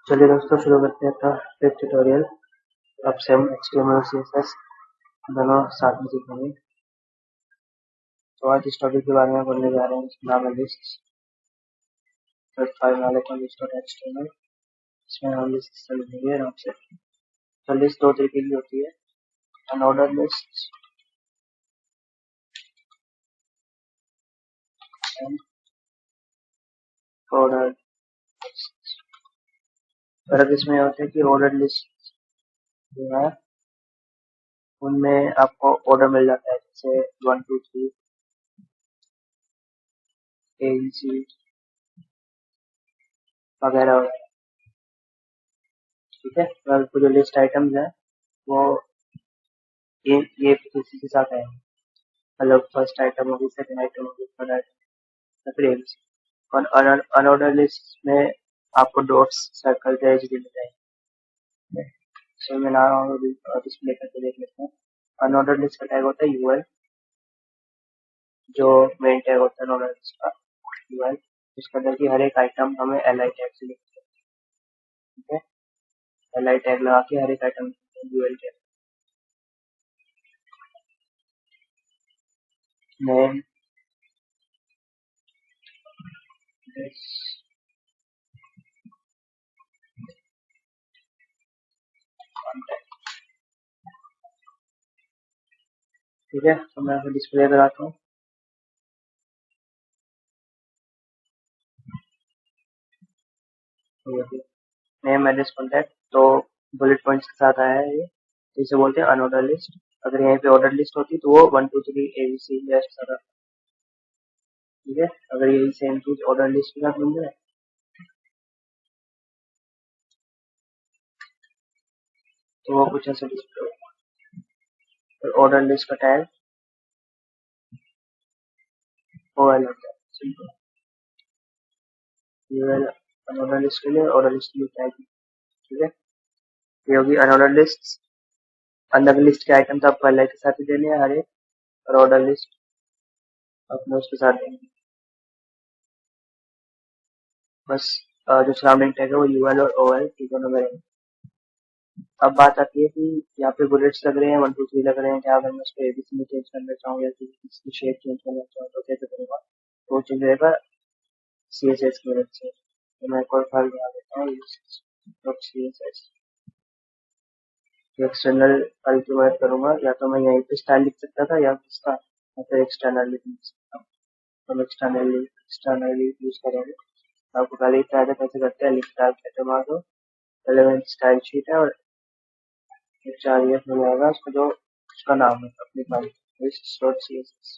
चलिए दोस्तों शुरू करते हैं अपना फिफ्थ ट्यूटोरियल। अब से हम HTML और CSS दोनों साथ में सीखेंगे। तो आज इस टॉपिक के बारे में बोलने जा रहे हैं, इसका नाम है लिस्ट। तो फाइल वाले को list.html, इसमें हम लिस्ट समझेंगे आराम से। तो लिस्ट दो तरीके की होती है, unordered list and order list. फर्क इसमें होता है कि ऑर्डर लिस्ट जो है उनमें आपको ऑर्डर मिल जाता है, जैसे 1 2 3 ABC वगैरह वगैरह। ठीक है, तो आपको जो लिस्ट आइटम्स है वो ये किसी के साथ आएंगे, मतलब फर्स्ट आइटम होगी, सेकंड आइटम होगी, थर्ड आइटम, फिर ABC। और अनऑर्डर लिस्ट में आपको डॉट्स सर्कल एज मिल जाएंगे। सो मैं नाम डिस्प्ले करके देख लेते हैं। अनऑर्डर लिस्ट का टैग होता है यूएल, जो मेन टैग होता है अनऑर्डर लिस्ट का यूएल। इसके अंदर की हर एक आइटम हमें एल आई टैग से लिखते हैं। ठीक है, एल आई टैग लगा के हर एक item UL tag name contact. ठीक है, तो मैं डिस्प्ले कराता हूँ। नेम एड्रेस कॉन्टैक्ट, तो बुलेट पॉइंट्स के साथ आया है ये, जिसे बोलते हैं अनऑर्डर लिस्ट। अगर यहाँ पे ऑर्डर लिस्ट होती तो वो 1 2 3 ABC ऐसा था। ठीक है, अगर यही सेम चीज ऑर्डर लिस्ट के साथ मिल जाए तो वो कुछ ऐसा डिस्प्ले होगा। तो ऑर्डर लिस्ट का टैग OL होता है, सिंपल। UL अनऑर्डर लिस्ट के लिए, ऑर्डर लिस्ट के लिए टैग। ठीक है, ये होगी अनऑर्डर लिस्ट। अंदर लिस्ट के आइटम तो आपको LI के साथ ही देने हैं हर एक, और ऑर्डर लिस्ट अपने उसके साथ देंगे बस। जो सराउंडिंग टैग है वो UL और OL की दोनों में रहेंगे। अब बात आती है कि यहाँ पे बुलेट्स लग रहे हैं, 1 2 3 लग रहे हैं, क्या अगर मैं उसको ABC में चेंज करना चाहूँ या फिर इसकी शेप चेंज करना चाहूँ तो कैसे करूँगा? तो चेंज रहेगा CSS की मदद से। तो मैं एक और फाइल बना देता हूँ CSS, एक्सटर्नल फाइल की मदद करूंगा। या तो मैं यहीं पे स्टाइल लिख सकता था या इसका, या फिर एक्सटर्नल लिख सकता हूँ। तो हम एक्सटर्नली यूज करेंगे। आपको पहले ही फायदा कैसे करते हैं, लिख स्टाइल कैसे मार दो, रेलेवेंट स्टाइल शीट है और एक 4 में आएगा उसका जो उसका नाम है अपनी फाइल list.css।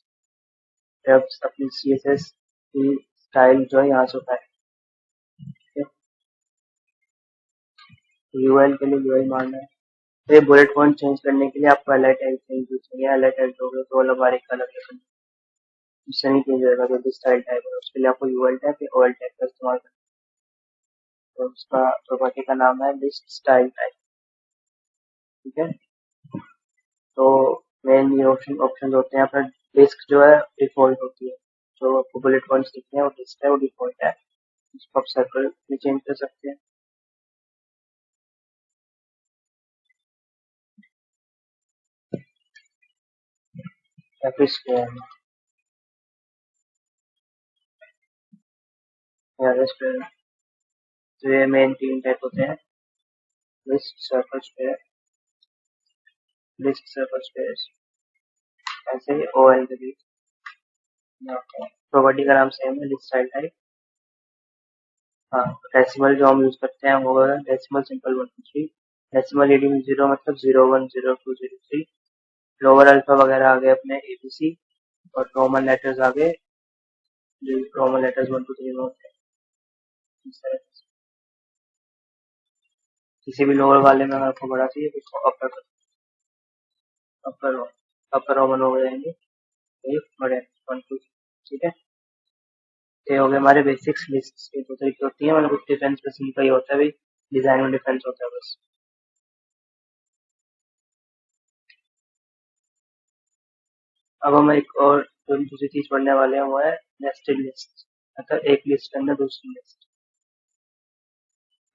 अब अपनी CSS की स्टाइल जो है यहाँ से उठाए। UL के लिए UL मारना है। तो ये बुलेट पॉइंट चेंज करने के लिए आपको LI टैग चाहिए। LI टैग दोगे तो अलग बार एक अलग है, इससे नहीं चेंज होगा। जो भी स्टाइल टैग है उसके लिए आपको UL टैग या OL टैग का इस्तेमाल करना है। तो उसका प्रॉपर्टी का नाम है लिस्ट स्टाइल टैग। ठीक है, तो मेन ये ऑप्शन होते हैं यहाँ पर। लिस्ट जो है डिफॉल्ट होती है, जो आपको बुलेट पॉइंट्स दिखते हैं वो लिस्ट है, वो डिफॉल्ट है। इसको आप सर्कल में चेंज कर सकते हैं या फिर स्क्वायर में या स्क्वायर। तो ये मेन 3 टाइप होते हैं, list, circle, square. List, circle, square, ऐसे ही OL के भी प्रॉपर्टी का नाम सेम है, लिस्ट स्टाइल टाइप। हाँ, डेसिमल जो हम यूज करते हैं वो है डेसिमल सिंपल 1 2 3। डेसिमल लीडिंग 0 मतलब 0 1 0 2 0 3। लोअर अल्फा वगैरह आ गए अपने ABC, और रोमन लेटर्स आ गए, जो रोमन लेटर्स 1 2 3 में होते हैं। इस तरह से किसी भी लोअर वाले में अगर आपको बड़ा चाहिए तो इसको अपर अपर रोमन हो जाएंगे, ये बड़े 1 2। ठीक है, ये हो गए हमारे बेसिक्स। लिस्ट के 2 तरीके होती है, मतलब कुछ डिफरेंस बस इनका ही होता है भाई, डिजाइन में डिफरेंस होता है बस। अब हम एक और जो दूसरी चीज पढ़ने वाले हैं वो है नेस्टेड लिस्ट, मतलब एक लिस्ट के अंदर दूसरी लिस्ट।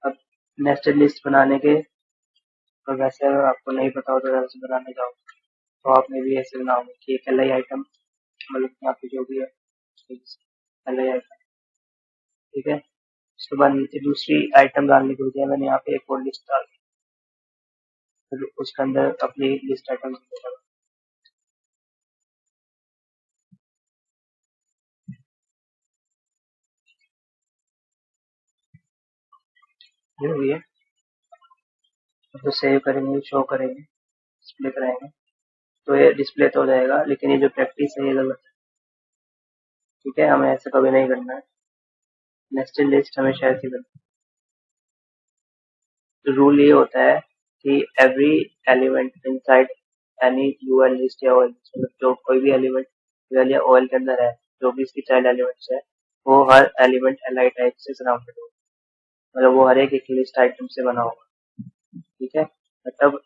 अब नेस्टेड लिस्ट बनाने के, तो वैसे अगर आपको नहीं पता हो तो वैसे बनाने जाओ तो आपने भी ऐसे बनाओगे कि एक एल आई आइटम, मतलब यहाँ पे जो भी है एल आई आइटम, ठीक है। उसके बाद नीचे दूसरी आइटम डालने के लिए मैंने यहाँ पे एक और लिस्ट डाल दी, फिर उसके अंदर अपनी लिस्ट आइटम ये हुई है, तो सेव करेंगे, शो करेंगे, डिस्प्ले कराएंगे, तो ये डिस्प्ले तो हो जाएगा, लेकिन ये जो प्रैक्टिस है ये गलत है, ठीक है। हमें ऐसा कभी नहीं करना है, नेस्टेड लिस्ट हमेशा ऐसी करनी है। रूल ये होता है कि every element inside any UL list या ओएल लिस्ट, मतलब जो कोई भी एलिमेंट यूएल या ओएल के अंदर है, जो भी इसकी चाइल्ड एलिमेंट्स है, वो हर एलिमेंट एलआई टाइप से सराउंडेड होगा, मतलब वो हर एक लिस्ट आइटम से बना होगा, ठीक है। मतलब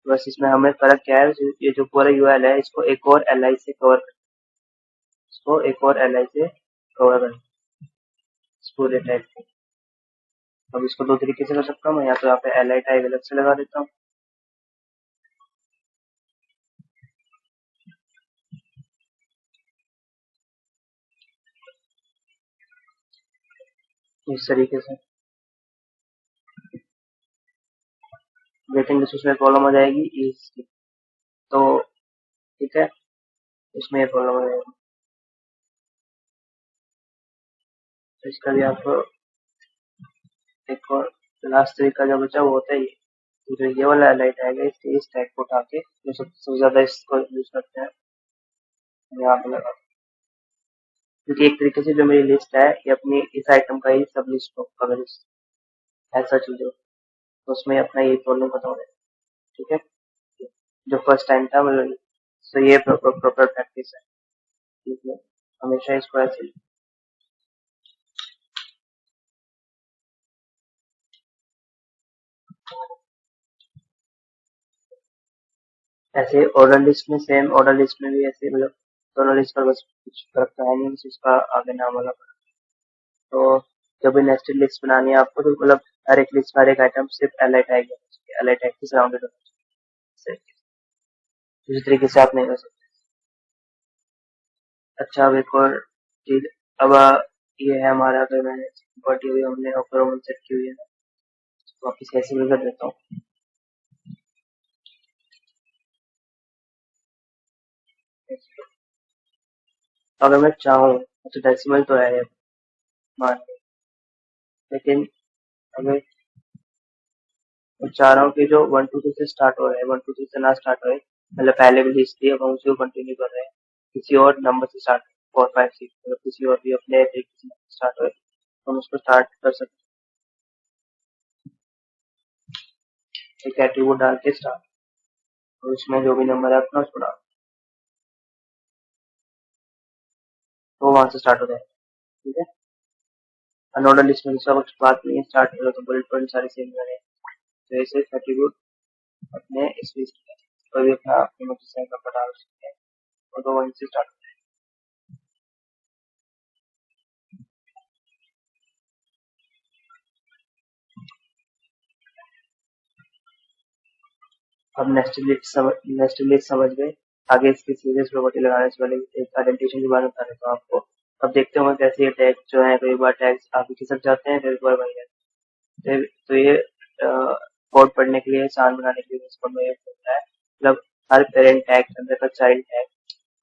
बस इसमें हमें फर्क क्या है, ये जो पूरा यूएल है इसको एक और एलआई से कवर कर, इसको एक और एलआई से कवर कर इस पूरे टैग को। अब इसको दो तरीके से कर सकता हूँ मैं, या तो यहाँ पे एलआई टैग अलग से लगा देता हूँ, इस तरीके से वेटिंग लिस्ट उसमें प्रॉब्लम हो जाएगी इसकी, तो ठीक है, इसमें ये प्रॉब्लम हो जाएगी। तो इसका भी आप एक और लास्ट तरीका जो बचा वो होता है ये, जो ये वाला एलआई टैग है इस टैग को उठा के जो सबसे ज्यादा इसको यूज करते हैं यहाँ पे लगा, क्योंकि एक तरीके से जो मेरी लिस्ट है ये अपनी इस आइटम का ही सब लिस्ट हो, अगर ऐसा चीज हो तो उसमें अपना ये प्रॉब्लम खत्म हो जाएगा, ठीक है। जो फर्स्ट टाइम था मतलब, तो ये प्रॉपर प्रैक्टिस है, ठीक है, हमेशा इसको ऐसे ऐसे ऑर्डर लिस्ट में, सेम ऑर्डर लिस्ट में भी ऐसे, मतलब दोनों लिस्ट का बस कुछ फर्क तो है नहीं, बस उसका आगे नाम वाला फर्क। तो जब भी नेस्टेड लिस्ट बनानी है आपको, तो मतलब हर एक लिस्ट, हर एक आइटम सिर्फ L I tag L I tag से सराउंडेड होना चाहिए, दूसरी तरीके से आप नहीं कर सकते। अच्छा, अब एक और चीज, अब ये है हमारा, अगर मैंने बटी हुई हमने ओपन सेट की हुई है, तो वापिस कैसे भी कर देता हूँ। अगर मैं चाहूँ तो डेसिमल तो है मान ली, लेकिन अगर मैं चाह रहा हूँ कि जो 1 2 3 से स्टार्ट हो रहा है 1 2 3 से ना स्टार्ट हो, मतलब पहले भी लिस्ट थी, अब हम उसी को कंटिन्यू कर रहे हैं, किसी और नंबर से स्टार्ट 4 5 6, मतलब किसी और भी अपने तरीके से स्टार्ट हो, हम उसको स्टार्ट कर सकते हैं, एक एट्रीब्यूट डाल के स्टार्ट, और उसमें जो भी नंबर है अपना उसको डाल, तो वहां से स्टार्ट हो जाएगा, ठीक है। अनऑर्डर लिस्ट में दूसरा कुछ बात नहीं है, स्टार्ट करो तो बुलेट पॉइंट सारे सेम बने, तो ऐसे एट्रीब्यूट अपने इस लिस्ट में कोई भी अपना अपने मर्जी से नंबर डाल सकते हैं, और तो वहीं से स्टार्ट। अब नेस्टेड लिस्ट समझ गए, आगे इसकी सीरीज प्रॉपर्टी लगाने से पहले एक आइडेंटिफिकेशन के बारे में बता देता हूँ आपको। अब देखते होंगे कैसे ये टैग जो है, कई बार टैग्स आगे खिसक जाते हैं, कई बार वही रहते हैं, तो ये कोड पढ़ने के लिए, आसान बनाने के लिए इसको में होता है, मतलब हर पेरेंट टैग के अंदर का चाइल्ड टैग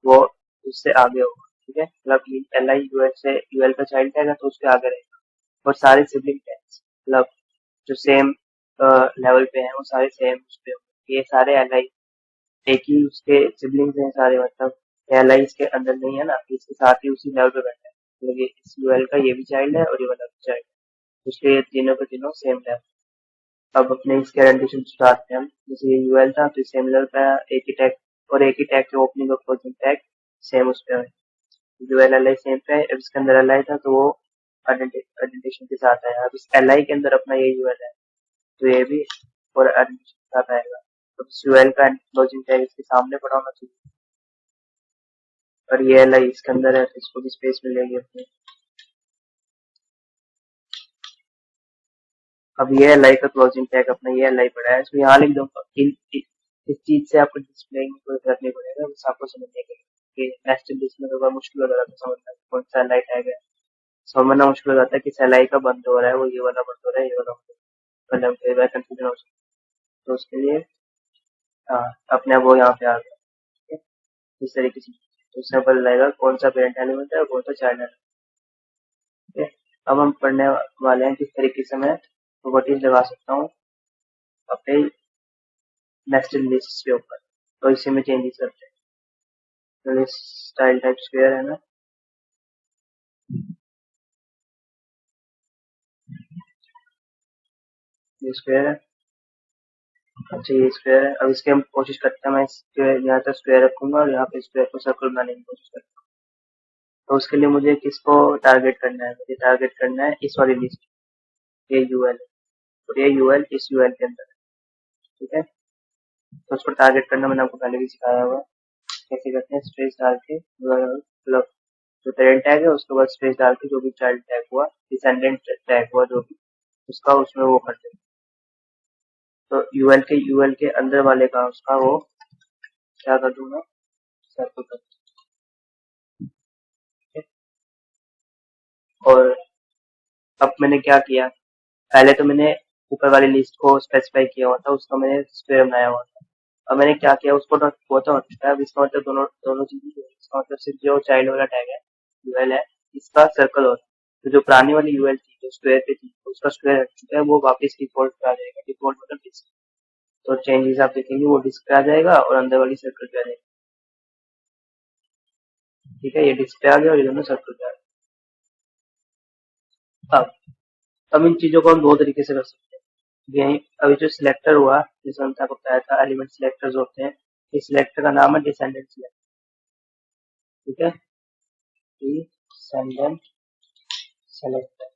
वो उससे आगे होगा, ठीक है। मतलब एल आई यूएल से यूएल का चाइल्ड टैग है तो उसके आगे रहेगा, और सारे सिबलिंग टैग्स, मतलब जो सेम लेवल पे हैं वो सारे सेम उस पे होंगे, ये सारे एल आई एक ही उसके सिबलिंग्स हैं सारे, मतलब एल आई इसके अंदर नहीं है ना, इसके साथ ही उसी लेवल पे बैठा है, मतलब ये इस यूएल का ये भी चाइल्ड है और ये वाला भी चाइल्ड है, इसलिए ये तीनों के तीनों सेम लेवल। अब अपने इसके रेंडिशन स्टार्ट हैं हम, जैसे ये यूएल था तो सेम लेवल पे एक ही टैग, और एक ही टैग के ओपनिंग और क्लोजिंग टैग सेम उस पे है, यूएल एल आई सेम पे है। अब इसके अंदर एल आई था तो वो आइडेंटिफिकेशन के साथ आया, अब इस एल आई के अंदर अपना ये यूएल है तो ये भी और आइडेंटिफिकेशन के साथ आएगा, तो यूएल का क्लोजिंग टैग इसके सामने पड़ा होना चाहिए, और ये एल आई इसके अंदर है तो इसको भी स्पेस मिलेगी अपनी। अब ये एल का क्लोजिंग टैग अपना ये एल पड़ा है, इसमें यहाँ लिख दो। इस चीज से आपको डिस्प्ले में कोई फर्क नहीं पड़ेगा, बस आपको समझने के लिए कि नेस्टेड लिस्ट में थोड़ा मुश्किल हो जाता है समझना कौन सा एल टैग है। समझना मुश्किल हो जाता है कि एल का बंद हो रहा है, वो ये वाला बंद हो रहा है, ये वाला बंद हो रहा है, मतलब कई बार कंफ्यूजन हो सकता है। तो उसके लिए अपने वो यहाँ पे आ गया, ठीक है, इस तरीके से तो उससे पता लगेगा कौन सा पेरेंट एलिमेंट है और कौन सा चाइल्ड एलिमेंट। ठीक है, अब हम पढ़ने वाले हैं किस तरीके से मैं प्रॉपर्टीज लगा सकता हूँ अपने नेस्टेड लिस्ट के ऊपर। तो इसी में चेंजेस करते हैं। तो लिस्ट स्टाइल टाइप स्क्वायर है ना, ये स्क्वायर है। अच्छा ये स्क्वायर है। अब इसके हम कोशिश करते हैं, मैं स्क्वायर यहाँ तक स्क्वायर रखूंगा और यहाँ पे स्क्वायर को सर्कल बनाने की कोशिश करता हूँ। तो उसके लिए मुझे किसको टारगेट करना है, मुझे टारगेट करना है इस वाली लिस्ट, ये यूएल, और ये यूएल इस यूएल के अंदर है। ठीक है, तो उसको टारगेट करना मैंने आपको पहले भी सिखाया हुआ, कैसे करते हैं, स्पेस डाल के मतलब जो पेरेंट टैग है उसके बाद स्पेस डाल के जो भी चाइल्ड टैग हुआ, डिसेंडेंट टैग हुआ जो भी उसका, उसमें वो करते हैं। तो यूएल के अंदर वाले का उसका वो क्या कर दूंगा, सर्कल कर दूंगा। और अब मैंने क्या किया, पहले तो मैंने ऊपर वाली लिस्ट को स्पेसिफाई किया हुआ था, उसका मैंने स्क्वायर बनाया हुआ था। अब मैंने क्या किया, उसको डॉट वो तो हटता है। अब इसका मतलब दोनों दोनों चीजें, इसका मतलब सिर्फ जो चाइल्ड वाला टैग है यूएल है, इसका सर्कल होता है। तो जो पुरानी वाली यूएल थी जो स्क्वायर पे थी, उसका स्क्वायर हट चुका है, वो वापस डिफॉल्ट पे आ जाएगा। डिफॉल्ट मतलब डिस्क। तो चेंजेस आप देखेंगे वो डिस्क पे आ जाएगा और अंदर वाली सर्कल पे आ जाएगा। ठीक है, ये डिस्क पे आ गया और ये दोनों सर्कल पे आ गया। अब इन चीजों को हम दो तरीके से कर सकते हैं। यही अभी जो सिलेक्टर हुआ, जैसे हमने आपको बताया था एलिमेंट सिलेक्टर्स होते हैं, इस सिलेक्टर का नाम है डिसेंडेंट सिलेक्टर। ठीक है, डिसेंडेंट सेलेक्टर।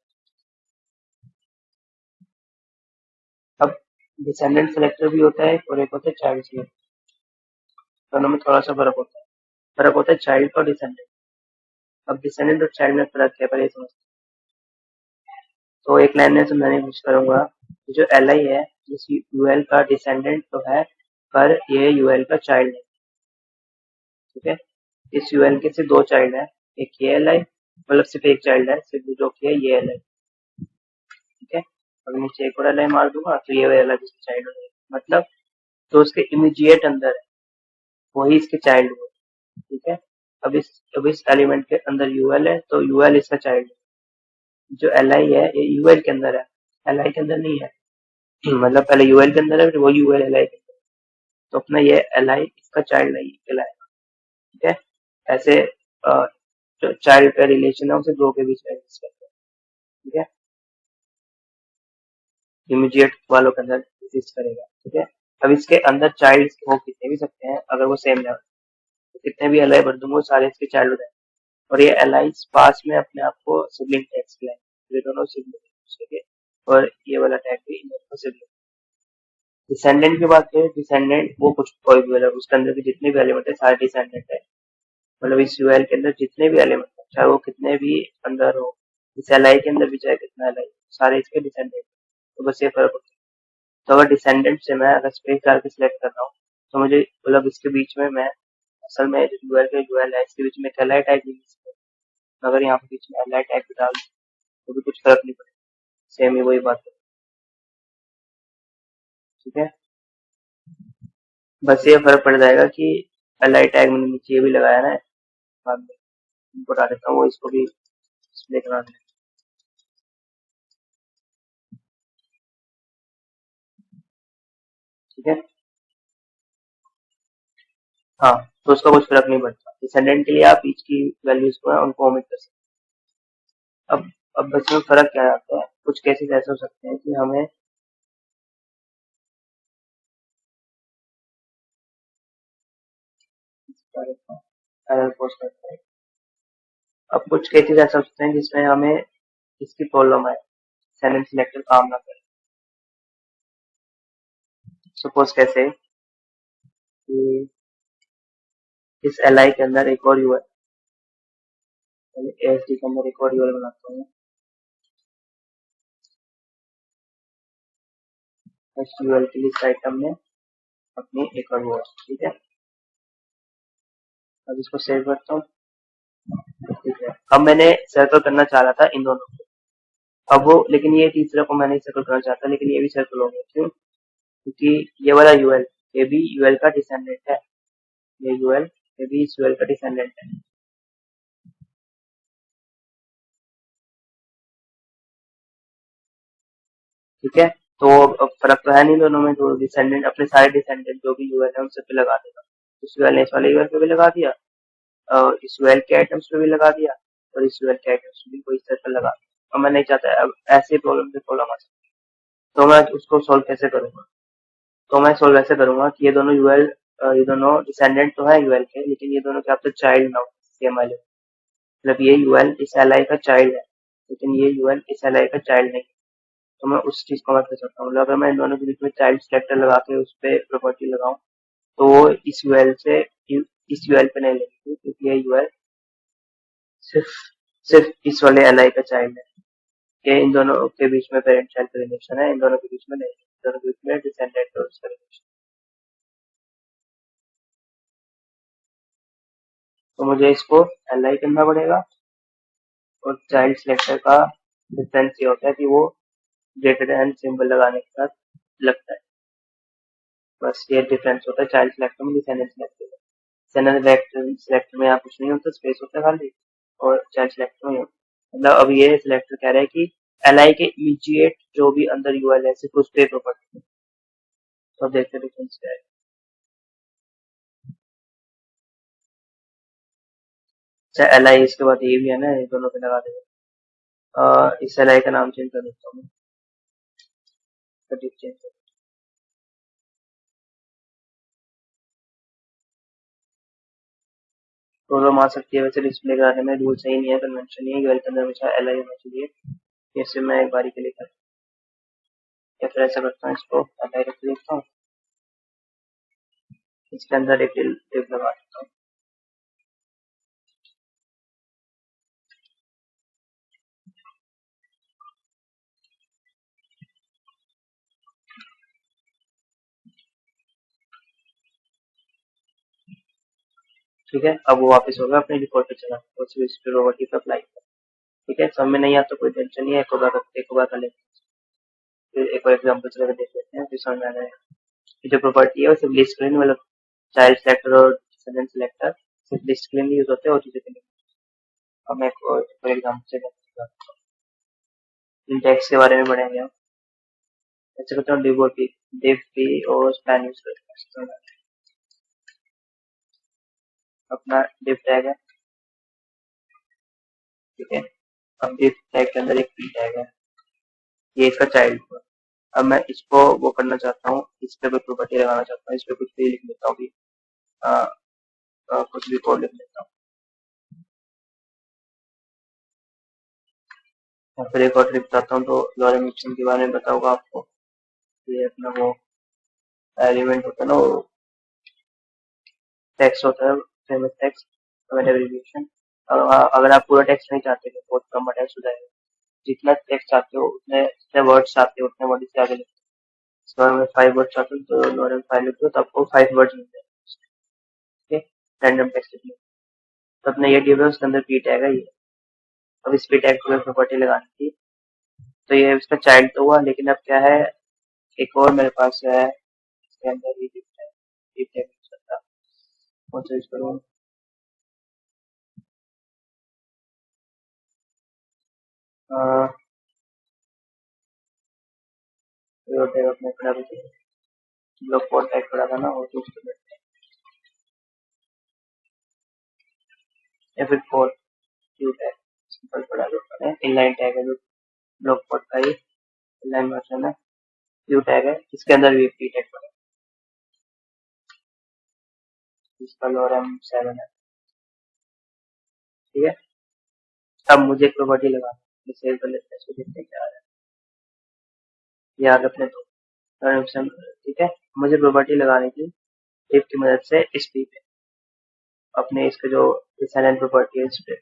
अब डिसेंडेंट सेलेक्टर भी होता है और एक होता है चाइल्ड सिलेक्टर, दोनों में थोड़ा सा फर्क होता है। फर्क होता है चाइल्ड और डिसेंडेंट। अब डिसेंडेंट और चाइल्ड में फर्क है, पहले समझते हैं। तो एक लाइन में समझाने की कोशिश करूंगा। जो एल आई है, इस यूएल का डिसेंडेंट तो है, पर ये यूएल का चाइल्ड है। ठीक है, इस यूएल के सिर्फ दो चाइल्ड है, एक ये एल आई, मतलब सिर्फ एक चाइल्ड है, सिर्फ जो कि है ये एल आई। ठीक है, अब नीचे एक और एल आई मार दूंगा तो ये एल आई जिसकी चाइल्ड हो जाएगी, मतलब जो उसके इमीडिएट अंदर है वही इसके चाइल्ड हुए। ठीक है, अब इस एलिमेंट के अंदर यूएल है तो यूएल इसका चाइल्ड है। जो एल आई है ये यूएल के अंदर है, एल आई के अंदर नहीं है। मतलब पहले यूएल के अंदर है फिर वो यूएल एल आई के अंदर, तो अपना ये एल आई इसका चाइल्ड नहीं कहलाएगा। ठीक है, ऐसे जो चाइल्ड का रिलेशन है उसे दो के बीच में एग्जिस्ट करता है। ठीक है, इमीडिएट वालों के अंदर एग्जिस्ट करेगा। ठीक है, अब इसके अंदर चाइल्ड हो कितने भी सकते हैं अगर वो सेम लेवल, तो कितने भी एल आई भर दूंगा वो सारे इसके चाइल्ड हो जाएंगे। और ये एल आई पास में अपने आप को सिबलिंग टैग्स खिलाएंगे, ये दोनों सिबलिंग है। और ये वाला टैग भी इन दोनों को सिबलिंग। डिसेंडेंट की बात करें, डिसेंडेंट वो कुछ कोई भी मतलब उसके अंदर के जितने भी एलिमेंट है सारे डिसेंडेंट है। मतलब इस यूएल के अंदर जितने भी एलिमेंट है, चाहे वो कितने भी अंदर हो, इस एल आई के अंदर भी चाहे कितना एल आई, सारे इसके डिसेंडेंट। तो बस ये फर्क होता है। तो अगर डिसेंडेंट से मैं अगर स्पेस डाल के सिलेक्ट कर रहा हूँ तो मुझे मतलब इसके बीच में मैं असल में जो यूएल के यूएल है इसके बीच में एल आई टैग भी, अगर यहाँ पे बीच में एल आई टैग भी डाल तो भी कुछ फर्क नहीं पड़ेगा, सेम ही वही बात है। ठीक है, बस ये फर्क पड़ जाएगा कि एल आई टैग मैंने नीचे ये भी लगाया ना, बाद में इनको डाल देता हूँ, वो इसको भी डिस्प्ले करा दें। ठीक है, हाँ, तो उसका कुछ फर्क नहीं पड़ता। डिसेंडेंट के लिए आप ईच की वैल्यूज को है उनको ओमिट कर सकते हैं। अब बस में फर्क क्या आता है, कुछ केसेस ऐसे हो सकते हैं कि हमें एरर पोस्ट करते हैं। अब कुछ केसेस ऐसे हो सकते हैं जिसमें हमें इसकी प्रॉब्लम है, डिसेंडेंट सिलेक्टर काम ना करे। सपोज कैसे कि इस एल आई के अंदर एक और यूआई, एएसडी के अंदर एक और यूआई बनाता हूँ। नेक्स्ट यूएल के लिए इस आइटम में अपनी एक और वो है, ठीक है। अब इसको सेव करता हूँ, ठीक है। अब मैंने सर्कल करना चाह रहा था इन दोनों को, अब वो, लेकिन ये तीसरा को मैंने सर्कल करना चाहता, लेकिन ये भी सर्कल हो गया, क्यों? क्योंकि ये वाला यूएल, ये भी यूएल का डिसेंडेंट है, ये यूएल, ये भी इस यूएल का डिसेंडेंट है, ठीक है। तो अब फर्क तो है नहीं दोनों में, तो डिसेंडेंट अपने सारे डिसेंडेंट जो भी यूएल है उन सब पे लगा देगा। इस यूएल ने इस वाले यूएल पे भी लगा दिया, और इस यूएल के आइटम्स पे भी लगा दिया, और इस यूएल के आइटम्स पे भी कोई सर्कल लगा दिया। और मैं नहीं चाहता अब ऐसे प्रॉब्लम से प्रॉब्लम आ सकती, तो मैं उसको सोल्व कैसे करूंगा? तो मैं सोल्व ऐसे करूंगा कि ये दोनों यूएल, ये दोनों डिसेंडेंट तो है यूएल के, लेकिन ये दोनों क्या आपसे चाइल्ड ना हो सेम वाले, मतलब ये यूएल इस एलआई का चाइल्ड है, लेकिन ये यूएल इस एलआई का चाइल्ड नहीं है। तो मैं उस चीज को मैं कर सकता हूँ, मतलब अगर मैं इन दोनों के बीच में चाइल्ड सेलेक्टर लगा के उस पर प्रॉपर्टी लगाऊं, तो वो इस यूएल से इस यूएल पे नहीं लगेगी, क्योंकि ये यूएल सिर्फ सिर्फ इस वाले एलआई का चाइल्ड है। ये इन दोनों के बीच में पेरेंट चाइल्ड का रिलेशन है, इन दोनों के बीच में नहीं, इन दोनों के बीच में डिसेंडेंट और उसका रिलेशन। तो मुझे इसको एलआई करना पड़ेगा, और चाइल्ड सेलेक्टर का डिफरेंस ये होता है कि वो ग्रेटर देन सिंबल लगाने के साथ लगता है, बस ये डिफरेंस होता है चाइल्ड सेलेक्टर में डिसेंडेंट सेलेक्टर में। डिसेंडेंट सेलेक्टर में यहाँ कुछ नहीं होता, स्पेस होता है खाली, और चाइल्ड सेलेक्टर में मतलब अब ये सिलेक्टर कह रहा है कि एलआई के इमीडिएट जो भी अंदर यूएल है सिर्फ उस पे प्रॉपर्टी, तो देखते डिफरेंस क्या है। अच्छा एलआई इसके बाद ये भी है ना, ये दोनों पे लगा देगा। इस एलआई का नाम चेंज कर देता हूँ, चेंज कर, प्रॉब्लम आ सकती है वैसे डिस्प्ले कराने में, रूल सही नहीं है, कन्वेंशन नहीं है, यूएल के अंदर हमेशा एलआई होना चाहिए। जैसे मैं एक बारी के लिए कर, या फिर ऐसा करता हूँ, इसको एलआई रख देता हूँ, इसके अंदर एक डिव लगा देता हूँ, ठीक है। अब वो वापस होगा अपने डिफॉल्ट पे चला, और सिर्फ इस पे प्रॉपर्टी पे अप्लाई कर, ठीक है। सब में नहीं आता कोई टेंशन नहीं है, एक बार कर लेते हैं, फिर एक और एग्जाम्पल चला देख लेते हैं, फिर समझ में आ जाएगा। जो प्रॉपर्टी है वो सिर्फ लिस्ट के लिए, मतलब चाइल्ड सेलेक्टर और डिसेंडेंट सेलेक्टर सिर्फ लिस्ट के लिए यूज होते हैं, और चीजें के लिए। अब मैं एक और एग्जाम्पल से सिंटैक्स के बारे में पढ़ेंगे हम। ऐसे करता हूँ div p और स्पैन यूज करते हैं, अपना div टैग है, ठीक है। अब div टैग के अंदर एक p टैग है, ये इसका चाइल्ड है। अब मैं इसको वो करना चाहता हूँ, इस पे कोई प्रॉपर्टी लगाना चाहता हूँ, इस पे कुछ भी लिख लेता हूँ कि कुछ भी कोड लिख लेता हूँ, और फिर एक और ट्रिक बताता हूँ। तो लॉरेंट मिक्सन के बारे में बताऊंगा आपको, ये अपना वो एलिमेंट होता है ना, वो टेक्स्ट होता है, फेमस टेक्स्ट एब्रिविएशन। अगर आप पूरा टेक्स्ट नहीं चाहते तो बहुत कम टेक्स्ट हो जाएगा, जितना टेक्स्ट चाहते हो उतने, जितने वर्ड्स चाहते हो उतने वर्ड इसके आगे लिखो। इस बार में 5 वर्ड चाहते हो तो लॉरेंट 5 लिख दो, तो आपको 5 वर्ड मिलते हैं, ठीक है, रैंडम टेक्स्ट लिखने। तो अपने ये डिव है, उसके अंदर पी टैग है ये। अब इस पी टैग को प्रॉपर्टी लगानी थी, तो ये इसका चाइल्ड तो हुआ, लेकिन अब क्या है, एक और मेरे पास है, इसके अंदर ही दिखता है, पी टैग कौन सा यूज करूँ? अपने खड़ा लोग बहुत टाइप करा था ना, वो चूज कर लेते हैं, या फिर फोर क्यू टैग सिंपल पड़ा लो, इनलाइन टैग है जो ब्लॉक कोड का ही इनलाइन वर्जन है, क्यू टैग है, इसके अंदर भी पी टैग पड़ा है, इसका लोरम 7 है, ठीक है। अब मुझे एक प्रॉपर्टी लगा, सेव कर लेते हैं, इसको देखते हैं क्या आ रहा है, याद रखने दो, ठीक है। मुझे प्रॉपर्टी लगाने की इफ की मदद से इस पी पे, अपने इसके जो साइलेंट प्रॉपर्टी है इस पे,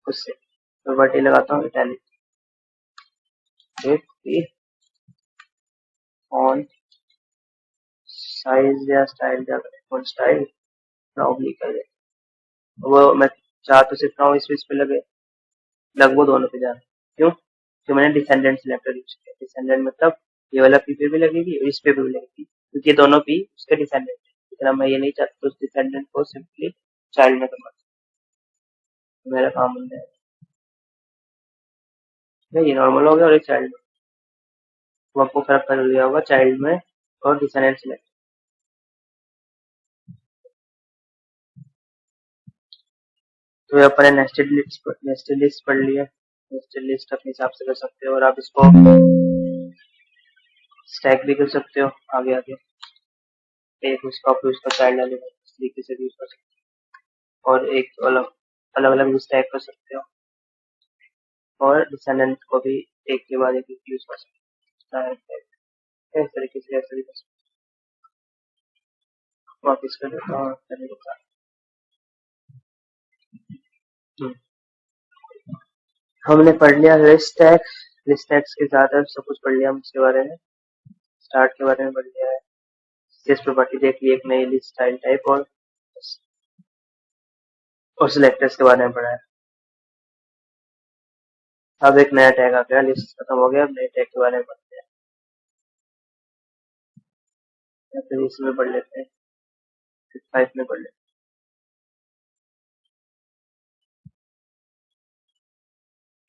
उससे प्रॉपर्टी लगाता हूँ italic, if P on size या स्टाइल क्या करें, कौन स्टाइल ना ओब्लिक कर दे। वो मैं चाह तो सिर्फ रहा हूँ इस पे लगे, लग वो दोनों पे जाना। क्यों? तो मैंने डिसेंडेंट सिलेक्टर यूज किया। डिसेंडेंट मतलब ये वाला पी पे भी लगेगी और इस पे भी लगेगी, क्योंकि ये दोनों पी उसके डिसेंडेंट है। लेकिन अब मैं ये नहीं चाहता, तो उस डिसेंडेंट को सिंपली चाइल्ड में कन्वर्ट, मेरा काम बन जाएगा। ये नॉर्मल हो गया और ये चाइल्ड में, वो आपको फर्क कर दिया होगा चाइल्ड में और डिसेंडेंट सिलेक्ट। तो यहाँ पर नेस्टेड लिस्ट पढ़ लिया। नेस्टेड लिस्ट अपने हिसाब से कर सकते हो, और आप इसको स्टैक भी कर सकते हो आगे आगे, एक उसका फिर उसका चाइल्ड एलिमेंट इस तरीके से भी यूज कर सकते हो, और एक अलग अलग अलग भी स्टैक कर सकते हो, और डिसेंडेंट को भी एक के बाद एक यूज कर सकते हो। इस तरीके से ऐसे भी कर सकते हो। वापिस कर देता हूँ तरीका। हमने पढ़ लिया लिस्ट टैग्स। लिस्ट टैग्स के साथ सब कुछ पढ़ लिया हम इसके बारे में। स्टार्ट के बारे में पढ़ लिया है, सिस प्रॉपर्टी देख ली, एक नई लिस्ट स्टाइल टाइप, और सिलेक्टर्स के बारे में पढ़ा है। अब एक नया टैग आ गया, लिस्ट खत्म हो गया, अब नए टैग के बारे में पढ़ते हैं, या फिर इसमें पढ़ लेते हैं, 5 में पढ़ लेते हैं।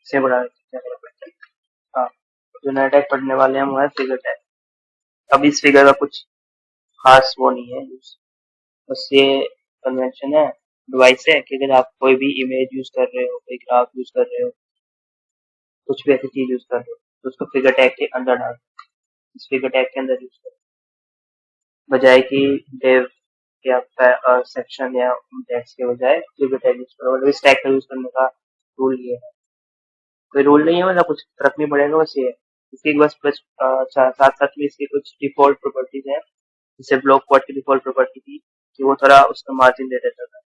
इसे बढ़ा देते हैं। हाँ, जो नया टैग पढ़ने वाले हैं वो है फिगर टैग। अब इस फिगर का कुछ खास वो नहीं है, बस ये कन्वेंशन है, डिवाइस है कि अगर आप कोई भी इमेज यूज कर रहे हो, कोई ग्राफ यूज कर रहे हो, कुछ भी ऐसी चीज यूज कर रहे हो, तो उसको फिगर टैग के अंदर डाल, इस फिगर टैग के अंदर यूज करो, बजाय कि डेव या सेक्शन या टैग्स के बजाय फिगर टैग यूज करो। मतलब इस टैग का यूज करने का रूल ये है, कोई रूल नहीं है, मतलब कुछ फर्क नहीं पड़ेगा, बस ये है। इसकी बस बस साथ साथ में इसकी कुछ डिफॉल्ट प्रॉपर्टीज है, जैसे ब्लॉक कोड की डिफॉल्ट प्रॉपर्टी थी कि वो थोड़ा उसका मार्जिन दे देता था,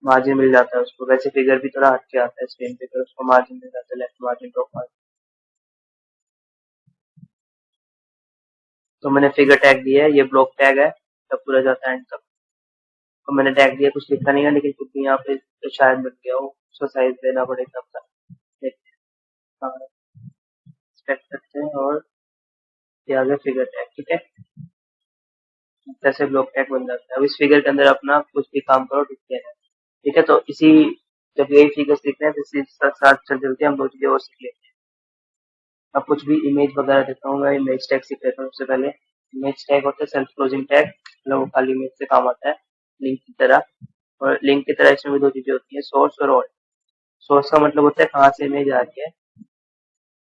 मार्जिन मिल जाता है उसको। वैसे फिगर भी थोड़ा हटके आता है स्क्रीन पे, तो उसको मार्जिन मिल जाता है, लेफ्ट मार्जिन टॉप मार्जिन। तो मैंने फिगर टैग दिया है, ये ब्लॉक टैग है, तब पूरा जाता है एंड तक। तो मैंने टैग दिया, कुछ लिखा नहीं है, लेकिन कुछ यहाँ पे तो शायद मिल गया हो, उसको साइज देना पड़ेगा अपना। देखते हैं, हाँ एक्सपेक्ट करते हैं, और ये आ गया फिगर टैग। ठीक है, जैसे ब्लॉक टैग बन जाता है। अब इस फिगर के अंदर अपना कुछ भी काम करो, दिखते हैं। ठीक है, तो इसी जब यही फिगर्स दिख रहे हैं, तो इसी साथ साथ चल चलते हैं हम दो चीजें और सीख लेते हैं। अब कुछ भी इमेज वगैरह देता हूँ मैं, इमेज टैग सीख लेता हूँ। सबसे पहले इमेज टैग होता है सेल्फ क्लोजिंग टैग, मतलब वो खाली इमेज से काम आता है, लिंक की तरह। और लिंक की तरह इसमें भी दो चीजें होती है, सोर्स और ऑल्ट। सोर्स का मतलब होता है कहाँ से इमेज आ रही है।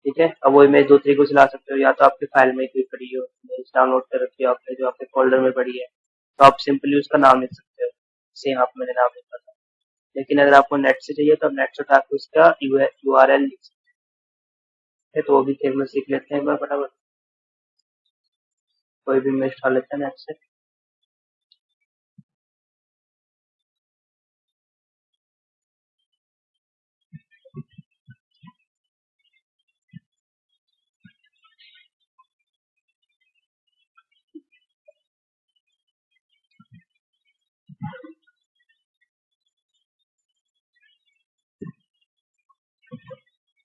ठीक है, अब वो इमेज दो तरीकों से ला सकते हो, या तो आपके फाइल में कोई पड़ी हो, इमेज डाउनलोड कर रखी है आपने, जो आपके फोल्डर में पड़ी है, तो आप सिंपली उसका नाम लिख सकते हो, जैसे यहाँ पे मैंने नाम लिखा था। लेकिन अगर आपको नेट से चाहिए, तो आप नेट से उठा के उसका URL लिख सकते हैं। तो वो भी एक बार सीख लेते हैं, एक बार फटाफट। कोई भी इमेज उठा लेते हैं नेट से।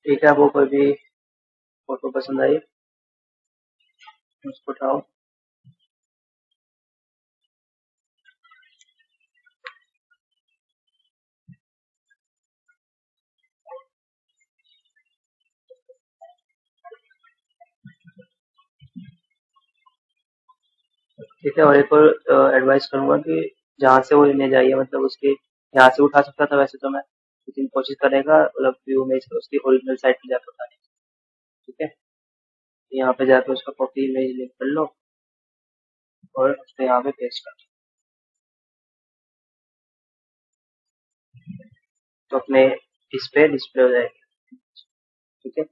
ठीक है, आपको कोई भी फोटो पसंद आई, उसको उठाओ। ठीक है, और एक और एडवाइस करूंगा कि जहाँ से वो इमेज आई है, मतलब उसके यहाँ से उठा सकता था वैसे तो मैं, लेकिन कोशिश करेगा मतलब व्यू इमेज उसकी ओरिजिनल साइट पे जाकर उठाने। ठीक है, यहाँ पे जाकर उसका कॉपी इमेज लिंक कर लो, और उसको यहाँ पे पेस्ट कर दो, तो अपने इस पे डिस्प्ले हो जाएगी। ठीक है,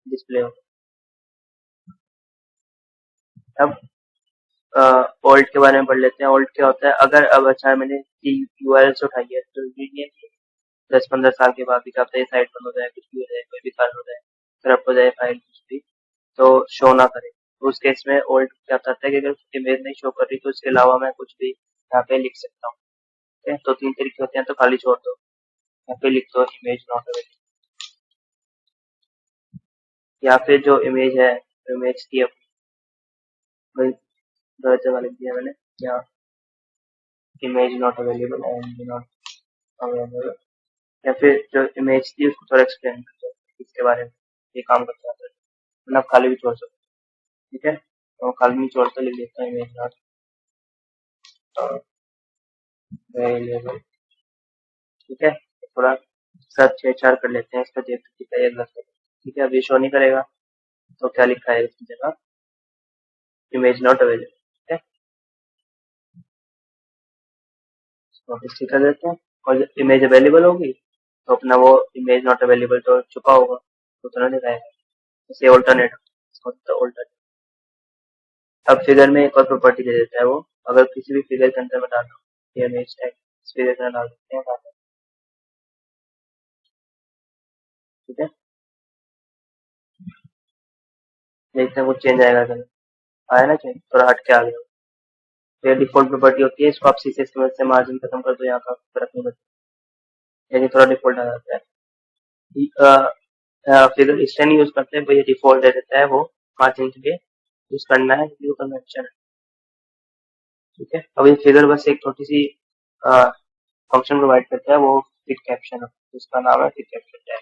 डिस्प्ले हो। अब ऑल्ट के बारे में पढ़ लेते हैं। ऑल्ट क्या होता है, अगर अब अच्छा मैंने URL से उठाई है, तो ये नहीं है कि 10-15 साल के बाद भी क्या पता ये साइट बंद हो जाए, कुछ भी हो जाए, कोई भी कारण हो जाए, करप्ट हो जाए फाइल कुछ भी, तो शो ना करे। तो उस केस में ओल्ड क्या होता है कि अगर इमेज नहीं शो कर रही तो उसके अलावा मैं कुछ भी यहाँ पे लिख सकता हूँ। ठीक है, तो 3 तरीके होते हैं, तो खाली छोड़ दो, यहाँ पे लिख दो इमेज नॉट अवेलेबल, या फिर जो इमेज है, इमेज की वही गलत जगह लिख दिया मैंने, यहाँ image not available and not available, या फिर जो इमेज थी उसको थोड़ा एक्सप्लेन करते हैं इसके बारे में, ये काम करता है, वरना आप खाली भी छोड़ सकते हो। ठीक है, तो खाली नहीं छोड़ता, लिख देता हूँ इमेज नॉट अवेलेबल। ठीक है, थोड़ा सब छेड़छाड़ कर लेते हैं इसका, देखते कितना ये गलत है। ठीक है, अब ये शो नहीं करेगा तो क्या लिखा है इसकी जगह, इमेज नॉट अवेलेबल। ठीक है, वापस ठीक कर देते हैं, और इमेज अवेलेबल होगी तो अपना वो इमेज नॉट अवेलेबल तो छुपा होगा, तो उतना दिखाएगा, जैसे ऑल्टरनेट, तो ऑल्टरनेट। अब फिगर में एक और प्रॉपर्टी दे देता है वो, अगर किसी भी फिगर के अंदर में डालना हो, इमेज टैग इस फिगर के अंदर डाल सकते हैं, ठीक है, देखते हैं कुछ चेंज आएगा क्या, आया ना चेंज, थोड़ा हट के आ गया। तो ये डिफॉल्ट प्रॉपर्टी होती है, इसको आप सीसीएस की मदद से मार्जिन खत्म कर दो, यहाँ का फर्क नहीं पड़ता, यानी थोड़ा डिफॉल्ट आ जाता है। फिगर इसलिए नहीं यूज करते, ये डिफॉल्ट दे देता है वो मार्जिन के लिए, यूज करना है क्योंकि वो कन्वेंशन है। ठीक है, अब ये फिगर बस एक छोटी सी फंक्शन प्रोवाइड करता है, वो फिट कैप्शन है, उसका नाम है फिट कैप्शन टैग।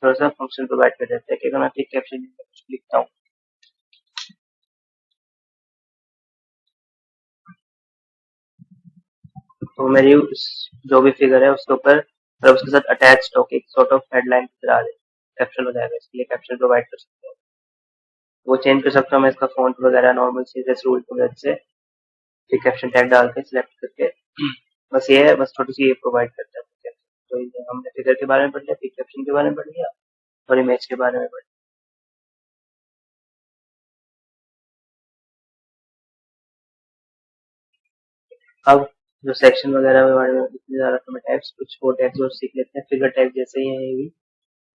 थोड़ा सा फंक्शन प्रोवाइड कर देता है कि अगर मैं फिट कैप्शन कुछ लिखता हूँ, तो मेरी जो भी फिगर है उसके ऊपर और उसके साथ अटैच होकर एक सॉर्ट ऑफ हेडलाइन की तरह आ जाए, कैप्शन हो जाएगा, इसके लिए कैप्शन प्रोवाइड कर सकते हैं। वो चेंज कर सकता हूँ मैं इसका फॉन्ट वगैरह नॉर्मल सीएसएस रूल की मदद से, फिर कैप्शन टैग डाल के सिलेक्ट करके, बस ये है, बस छोटी सी ये प्रोवाइड करता है। तो ये हमने फिगर के बारे में पढ़ लिया, फिर कैप्शन के बारे में पढ़ लिया, और इमेज के बारे में पढ़ लिया। अब जो सेक्शन वगैरह के बारे में इतने ज्यादा हमें टैग्स, कुछ वो टैग्स और सीख लेते हैं, फिगर टैग जैसे ही है ये भी,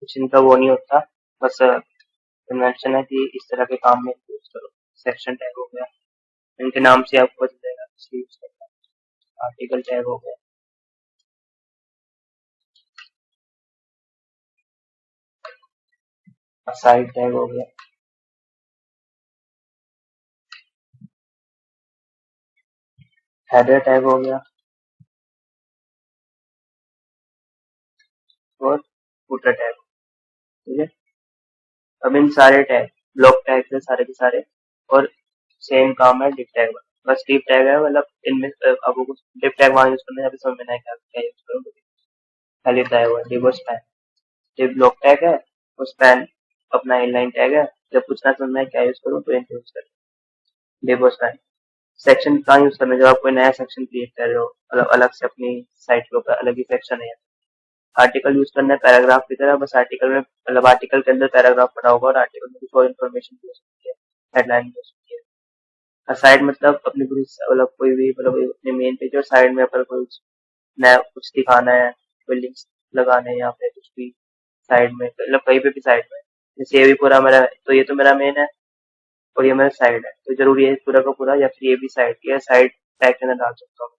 कुछ इनका वो नहीं होता, बस कन्वेंशन है कि इस तरह के काम में यूज करो। सेक्शन टैग हो गया, इनके नाम से आपको पता चलेगा इसलिए यूज करना है। आर्टिकल टैग हो गया, साइड टैग हो गया, हेडर टैग हो गया, और फुटर टैग। ठीक है, अब इन सारे टैग ब्लॉक टैग है सारे के सारे, और सेम काम है डिप टैग वाला, बस डिप टैग है, मतलब इनमें अब कुछ डिप टैग वहां यूज करना है, अभी समझ में नहीं आया क्या यूज करूँ, खाली बताया हुआ है डिप और स्पैन। डिप ब्लॉक टैग है, और स्पैन अपना इनलाइन टैग है, जब पूछना समझ में क्या यूज करूँ तो इनको यूज करें, डिप और स्पैन। सेक्शन कहाँ यूज करना है, जब आप कोई नया सेक्शन क्रिएट कर रहे हो, अलग अलग से अपनी साइट के ऊपर अलग ही सेक्शन है। आर्टिकल यूज करना है पैराग्राफ की तरह, बस आर्टिकल में मतलब आर्टिकल के अंदर पैराग्राफ पड़ा होगा, और आर्टिकल में कुछ और इन्फॉर्मेशन हो सकती है, हेडलाइन हो सकती है। साइड मतलब अपनी पूरी मतलब कोई भी मतलब अपने मेन पेज और साइड में अपन कोई नया कुछ दिखाना है, कोई लिंक्स लगाने हैं, या फिर कुछ भी साइड में, मतलब कहीं पे भी साइड में, जैसे ये भी पूरा मेरा, तो ये तो मेरा मेन है और ये मेरा साइड है, तो जरूरी है पूरा का पूरा, या फिर ये भी साइड, या साइड टैग के अंदर डाल सकता हूँ,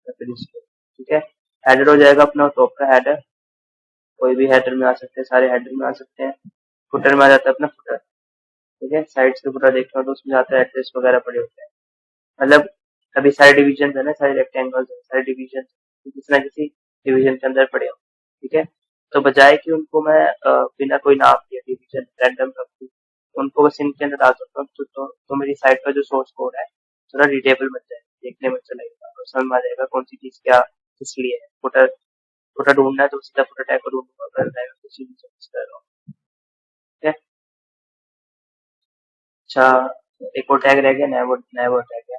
या फिर इसको। ठीक है, हेडर हो जाएगा अपना टॉप का हेडर, कोई भी हेडर में आ सकते हैं, सारे हेडर में आ सकते हैं। फुटर में आ जाता है अपना फुटर। ठीक है, साइड से फुटर देखते हो तो उसमें जाता है एड्रेस वगैरह पड़े होते हैं, मतलब अभी सारे डिवीजन है ना, सारे रेक्टेंगल्स है, सारे डिवीजन किसी ना किसी डिवीजन के अंदर पड़े हो। ठीक है, तो बजाय कि उनको मैं बिना कोई नाम दिए डिवीजन रैंडम रख दूं, उनको बस इनके अंदर डाल सकता हूँ, तो मेरी साइट का जो सोर्स कोड है थोड़ा रीडेबल बन जाएगा, देखने में अच्छा लगेगा, और समझ में आ जाएगा कौन सी चीज क्या किस लिए है। फुटर फुटर ढूंढना है तो सीधा फुटर टैग को ढूंढूंगा, कर जाएगा कुछ भी कर रहा हूँ। ठीक है, अच्छा, एक और टैग रह गया, नैव नैव टैग है,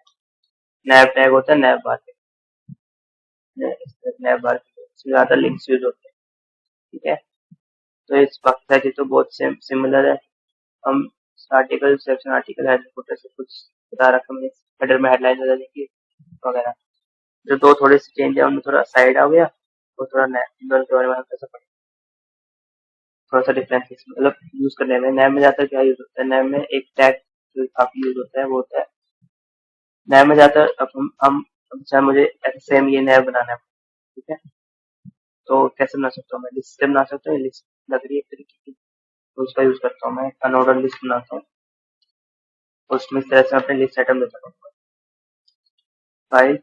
नैव टैग होता है नैव बार, नैव बार इसमें ज्यादा लिंक्स यूज होते हैं। ठीक है, तो इस वक्त है तो बहुत सिमिलर है। हम article section article header footer से कुछ बता रखा मैंने, हेडर में हेडलाइन बता देंगे वगैरह। जो दो थोड़े से चेंज है उनमें थोड़ा साइड आ गया, और थोड़ा इन दोनों के बारे में कैसा पड़ेगा, थोड़ा सा डिफरेंस मतलब यूज करने में। नैव में ज्यादा क्या यूज होता है, नैव में एक टैग जो काफी यूज होता है वो होता है नैव में जाकर अब अब चाहे मुझे सेम ये नैव बनाना है, ठीक है, तो कैसे बना सकता हूँ मैं, लिस्ट से बना सकता हूँ, लिस्ट लग रही है एक तरीके की, तो उसका यूज करता हूँ मैं, अनऑर्डर लिस्ट बनाता हूँ, उसमें इस तरह से अपने लिस्ट आइटम देता हूँ, फाइल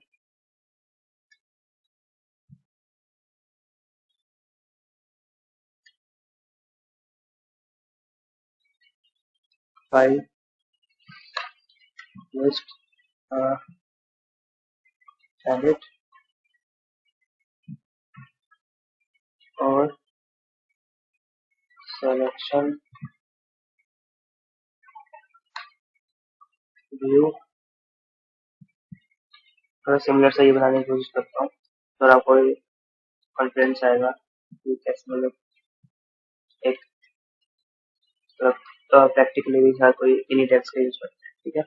फाइल लिस्ट एडिट और सिलेक्शन व्यू, थोड़ा सिमिलर से ये बनाने की कोशिश करता हूँ, थोड़ा कोई कॉन्फिडेंस आएगा कि कैसे मतलब एक प्रैक्टिकली भी हर कोई इन्हीं टेक्स्ट का यूज करता है, ठीक है।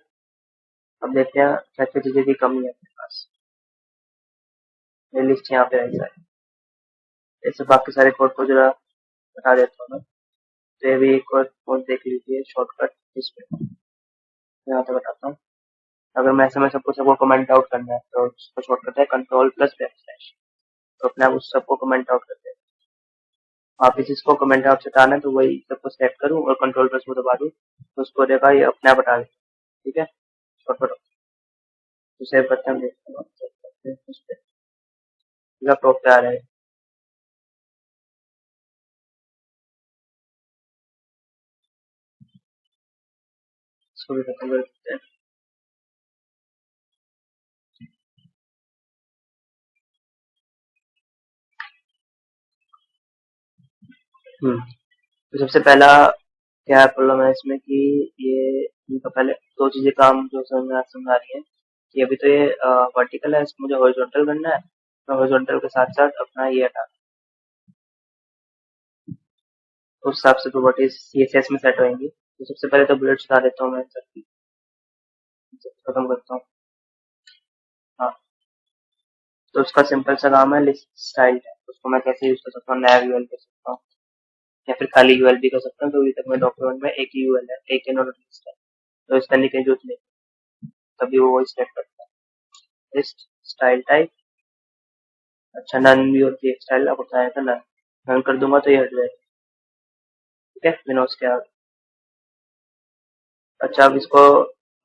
अब देखते हैं क्या क्या चीजें की कमी है अपने पास, ये लिस्ट यहाँ पे ऐसा है, ऐसे बाकी सारे कोड को जरा बता देता हूँ मैं, तो ये भी एक और कोड देख लीजिए शॉर्टकट इस पे, यहाँ पे बताता हूँ। अगर मैं ऐसे में सबको कमेंट आउट करना है तो उसका शॉर्टकट है कंट्रोल प्लस बैक स्लैश, तो अपने आप उस सबको कमेंट आउट करते हैं। आप इस चीज को कमेंट आउट हटाना है तो वही सबको सेलेक्ट करूँ और कंट्रोल प्लस को दबा दूँ तो उसको देखा ये अपने आप हटा दे, ठीक है, शॉर्टकट। तो सेव करते हैं, देखते हैं उस पे टॉप पे आ रहा है, इसको भी खत्म कर देते हैं। तो सबसे पहला क्या प्रॉब्लम है इसमें कि ये इनका पहले दो चीजें काम जो समझ आ रही है कि अभी तो ये वर्टिकल है, इसको मुझे हॉरिजॉन्टल करना है, तो हॉरिजॉन्टल के साथ साथ अपना ये हटा, तो उस हिसाब से प्रॉपर्टीज सीएसएस में सेट होंगी। तो सबसे पहले तो बुलेट्स हटा देता हूँ मैं, सबकी खत्म करता हूँ। हाँ, तो उसका सिंपल सा काम है लिस्ट स्टाइल है, उसको मैं कैसे यूज कर सकता हूँ, नया यूएल कर सकता हूँ या फिर खाली यूएल भी कर सकता हूँ, तो अभी तक मेरे डॉक्यूमेंट में एक ही यूएल है, एक इनऑर्डर लिस्ट है, तो इस करने की जरूरत नहीं, तभी वो वही सेलेक्ट करता है लिस्ट स्टाइल टाइप। अच्छा, नन भी होती है स्टाइल, आपको बताया था नन, नन कर दूंगा तो ये हट जाएगा, ठीक है, बिना उसके आगे। अच्छा, अब इसको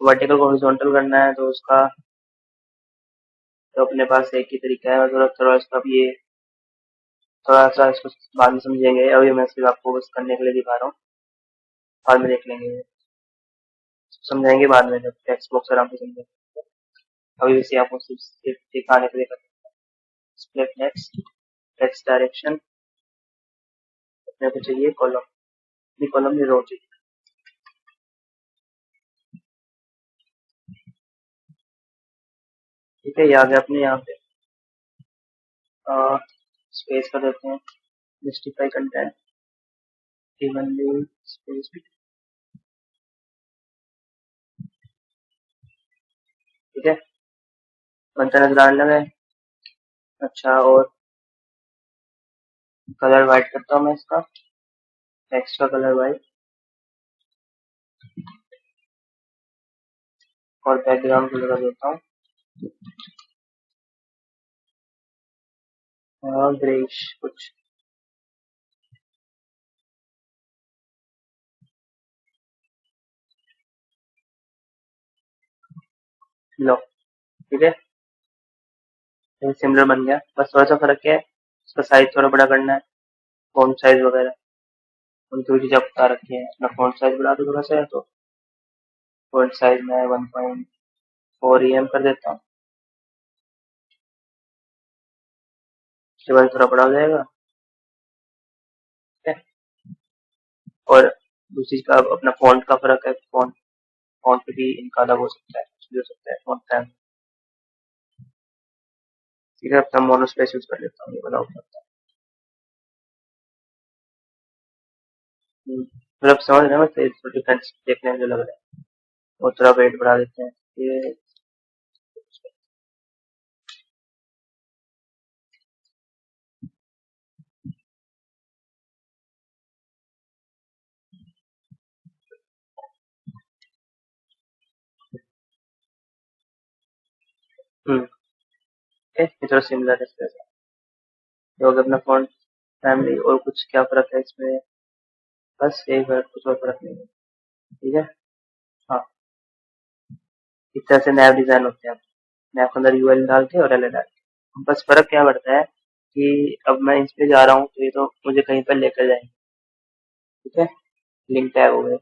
वर्टिकल को हॉरिजॉन्टल करना है तो उसका तो अपने पास एक ही तरीका है, और थोड़ा थोड़ा इसका भी ये थोड़ा सा इसको बाद में समझेंगे, अभी मैं सिर्फ आपको बस करने के लिए दिखा रहा हूँ, बाद में देख लेंगे, समझाएंगे बाद में जब टेक्स्ट बॉक्स आराम से समझेंगे, अभी वैसे आपको सिर्फ दिखाने के लिए करते हैं। स्प्लिट नेक्स्ट टेक्स्ट डायरेक्शन, अपने को चाहिए कॉलम, नहीं कॉलम नहीं रो चाहिए, ठीक है, ये आ गया अपने यहाँ पे, स्पेस कर देते हैं, जस्टिफाई कंटेंट इवनली स्पेस, ठीक है, बनता नजर आने लगा है। अच्छा, और कलर वाइट करता हूँ मैं इसका, टेक्स्ट का कलर वाइट, और बैकग्राउंड कलर कर देता हूँ ग्रेइश कुछ, लो, ठीक है, सिमिलर बन गया, बस थोड़ा सा फर्क है, इसका साइज थोड़ा बड़ा करना है, फॉन्ट साइज वगैरह उनकी भी चीजें बता रखी है, अपना फॉन्ट साइज बढ़ा दो थोड़ा सा, तो फॉन्ट साइज में 1.4 em कर देता हूँ, उसके बाद थोड़ा बड़ा हो जाएगा, ठीक है। और दूसरी का अपना फॉन्ट का फर्क है, फॉन्ट भी इनका अलग हो सकता है, कुछ भी हो सकता है फॉन्ट का, ठीक है, अपना मोनो स्पेस यूज कर लेता हूँ, ये वाला होता है। मतलब समझ रहे हैं, मैं डिफरेंस देखने में जो लग रहा है, और थोड़ा वेट बढ़ा देते हैं ये, ठीक है, ये थोड़ा सिमिलर है इसके साथ। तो अगर अपना फॉन्ट फैमिली और कुछ क्या फर्क है इसमें, बस यही फर्क, कुछ और फर्क नहीं है। ठीक है, हाँ, इस तरह से नैव डिजाइन होते हैं। नैव के अंदर यूएल डाल के और एल डाल के, बस फर्क क्या पड़ता है कि अब मैं इस पे जा रहा हूँ तो ये तो मुझे कहीं पर लेकर जाएंगे। ठीक है, लिंक टैग हो गए,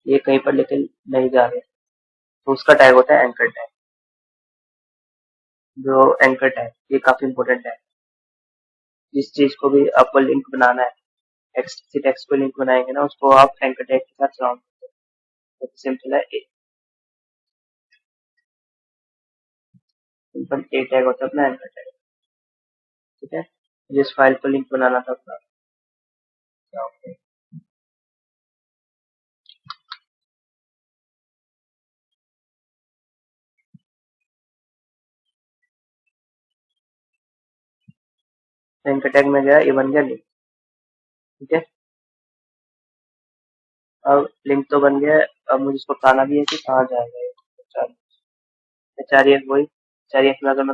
ये कहीं पर लेकर नहीं जा रहे, तो उसका टैग होता है एंकर टैग। जो एंकर टैग, ये काफी इंपॉर्टेंट है। जिस चीज को भी आपको लिंक बनाना है, किसी टेक्स्ट को लिंक बनाएंगे ना, उसको आप एंकर टैग के साथ सराउंड करते हैं। सिंपल है, सिंपल ए टैग होता है अपना एंकर टैग। ठीक है, जिस फाइल को लिंक बनाना था अपना, एंकर टैग में गया, ये बन गया लिंक। ठीक है, अब लिंक तो बन गया, अब मुझे इसको बताना भी है कि कहाँ जाएगा ये। एच वही एच में अगर मैं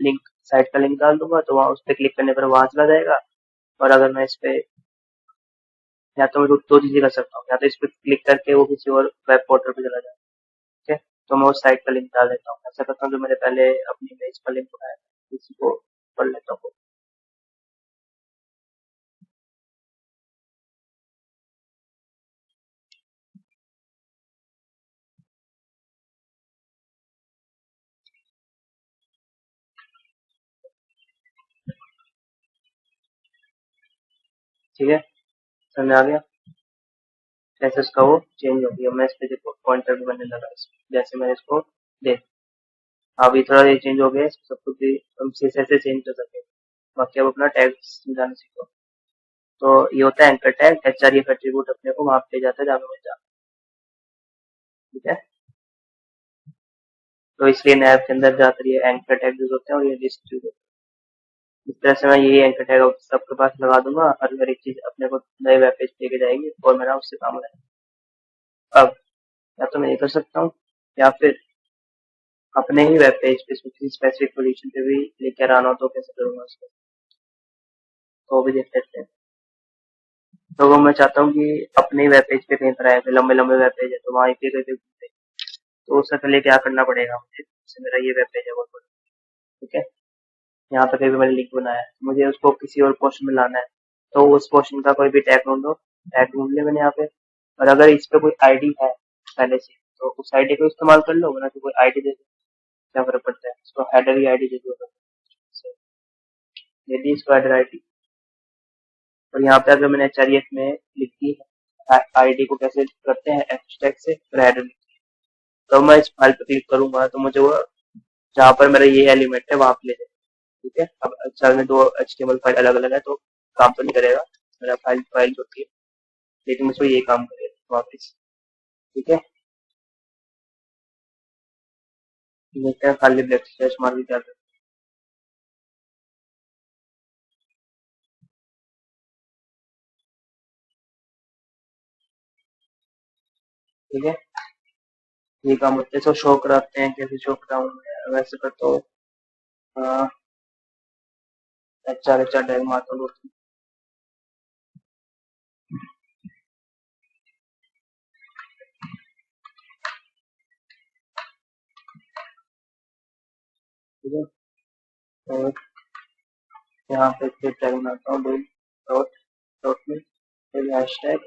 लिंक साइट का लिंक डाल दूंगा तो वहाँ उस पर क्लिक करने पर वहां चला जाएगा। और अगर मैं इस पे, या तो मैं दो चीजें कर सकता हूँ, या तो इस पे क्लिक करके वो किसी और वेब पोर्टल पे चला जाए। ठीक है, तो मैं उस साइट का लिंक डाल देता हूँ। ऐसा करता हूँ जो मैंने पहले अपनी इमेज का लिंक बनाया था, इसी को पढ़ लेता हूँ। ठीक है, समझ आ गया कैसे उसका वो चेंज हो गया। मैं इस पे देखो पॉइंटर भी बनने लगा जैसे मैंने इसको देख, अभी थोड़ा ये चेंज हो गया, इसको सब कुछ भी हम से चेंज कर सकते हैं। बाकी अब अपना टैग समझाना सीखो। तो ये होता है एंकर टैग, एचआरएफ एट्रीब्यूट अपने को वहां पे जाता है जहाँ पे जाना। ठीक है, तो इसलिए नैव के अंदर जाकर ये एंकर टैग यूज होते हैं और ये लिस्ट यूज होते हैं। इस तरह से मैं ये एंकर टैग सबके पास लगा दूंगा और हर एक चीज अपने को नए वेब पेज पे लेके जाएगी और मेरा उससे काम हो जाएगा। अब या तो मैं ये कर सकता हूँ, या फिर अपने ही वेब पेज पे किसी स्पेसिफिक पोजीशन पे भी लेकर आना हो तो कैसे करूंगा उसको, तो वो भी देख लेते हैं। तो वो मैं चाहता हूँ कि अपने ही वेब पेज पे कहीं पर आए, लंबे लंबे वेब पेज है तो वहाँ पे कहीं पे, तो उससे पहले क्या करना पड़ेगा मुझे, जैसे मेरा ये वेब पेज है बहुत बड़ा। ठीक है, यहाँ पे कहीं भी मैंने लिंक बनाया है, मुझे उसको किसी और पोर्शन में लाना है, तो उस पोर्शन का कोई भी टैग ढूंढो, टैग ढूंढ लिया मैंने यहाँ पे। और अगर इस पे कोई आईडी है पहले से, तो उस आईडी को इस्तेमाल कर लो, वरना तो कोई आईडी दे दो, क्या फर्क पड़ता है, इसको हेडर ही आईडी दे दो। दे दी इसको हेडर आईडी, और यहाँ पे अगर मैंने एचआरएफ में लिखी है आईडी को कैसे करते हैं हैशटैग से, फिर हेडर, तो मैं इस फाइल पे क्लिक करूंगा तो मुझे वो जहाँ पर मेरा ये एलिमेंट है वहां पे ले जाएगा। ठीक है, अब अच्छा में दो एचटीएमएल फाइल अलग अलग है तो काम तो नहीं करेगा, मेरा फाइल फाइल जो होती है, लेकिन मुझको ये काम करेगा वापिस। ठीक है, देखते हैं खाली ब्लैक स्लैश मार के क्या करते हैं। ठीक है, ये काम होते हैं, तो शो कराते हैं, कैसे शो कराऊं मैं, वैसे करता हूँ एच आर टैग मारता हूँ। ठीक है, और यहाँ पे फिर टैग बनाता हूँ डॉट डॉट में, फिर हैशटैग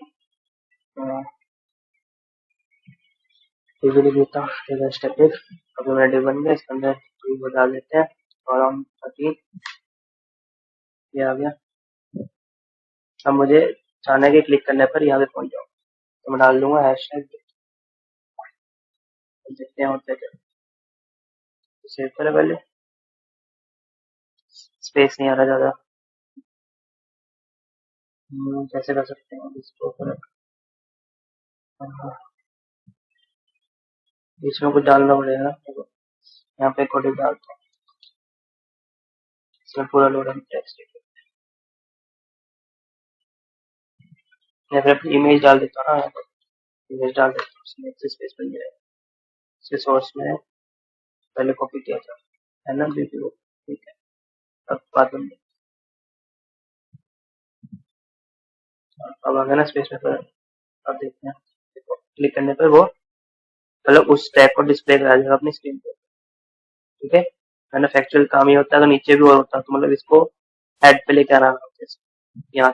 लिख देता हूँ, फिर हैशटैग इफ। अभी मेरा डिव बन गया, इसके अंदर वो डाल देते हैं और हम 13, ये आ गया। अब मुझे चाहना है कि क्लिक करने पर यहाँ पे पहुंच जाऊँ, तो मैं डाल दूंगा हैशटैग, देखते हैं होता है क्या। सेव करें पहले, स्पेस नहीं आ रहा ज्यादा, कैसे कर सकते हैं इसको बीच में कुछ डालना पड़ेगा। यहाँ पे कोडिंग डालता हूँ, इसमें पूरा लोड है टेक्स्ट, या फिर अपनी इमेज डाल देता हूँ ना, यहाँ पर इमेज डाल देता हूँ, इसमें स्पेस बन जाएगा। इसके सोर्स में पहले कॉपी किया था, है ना BPO, ठीक है। अब बात बन अब आ गया ना स्पेस में पर। अब देखते हैं, देखो क्लिक करने पर वो मतलब उस टैग को डिस्प्ले करा देगा अपनी स्क्रीन पे, ठीक है। मैन्युफैक्चरल काम ही होता है, तो नीचे भी और होता है, तो मतलब इसको हेड पे लेके आना होता है, यहाँ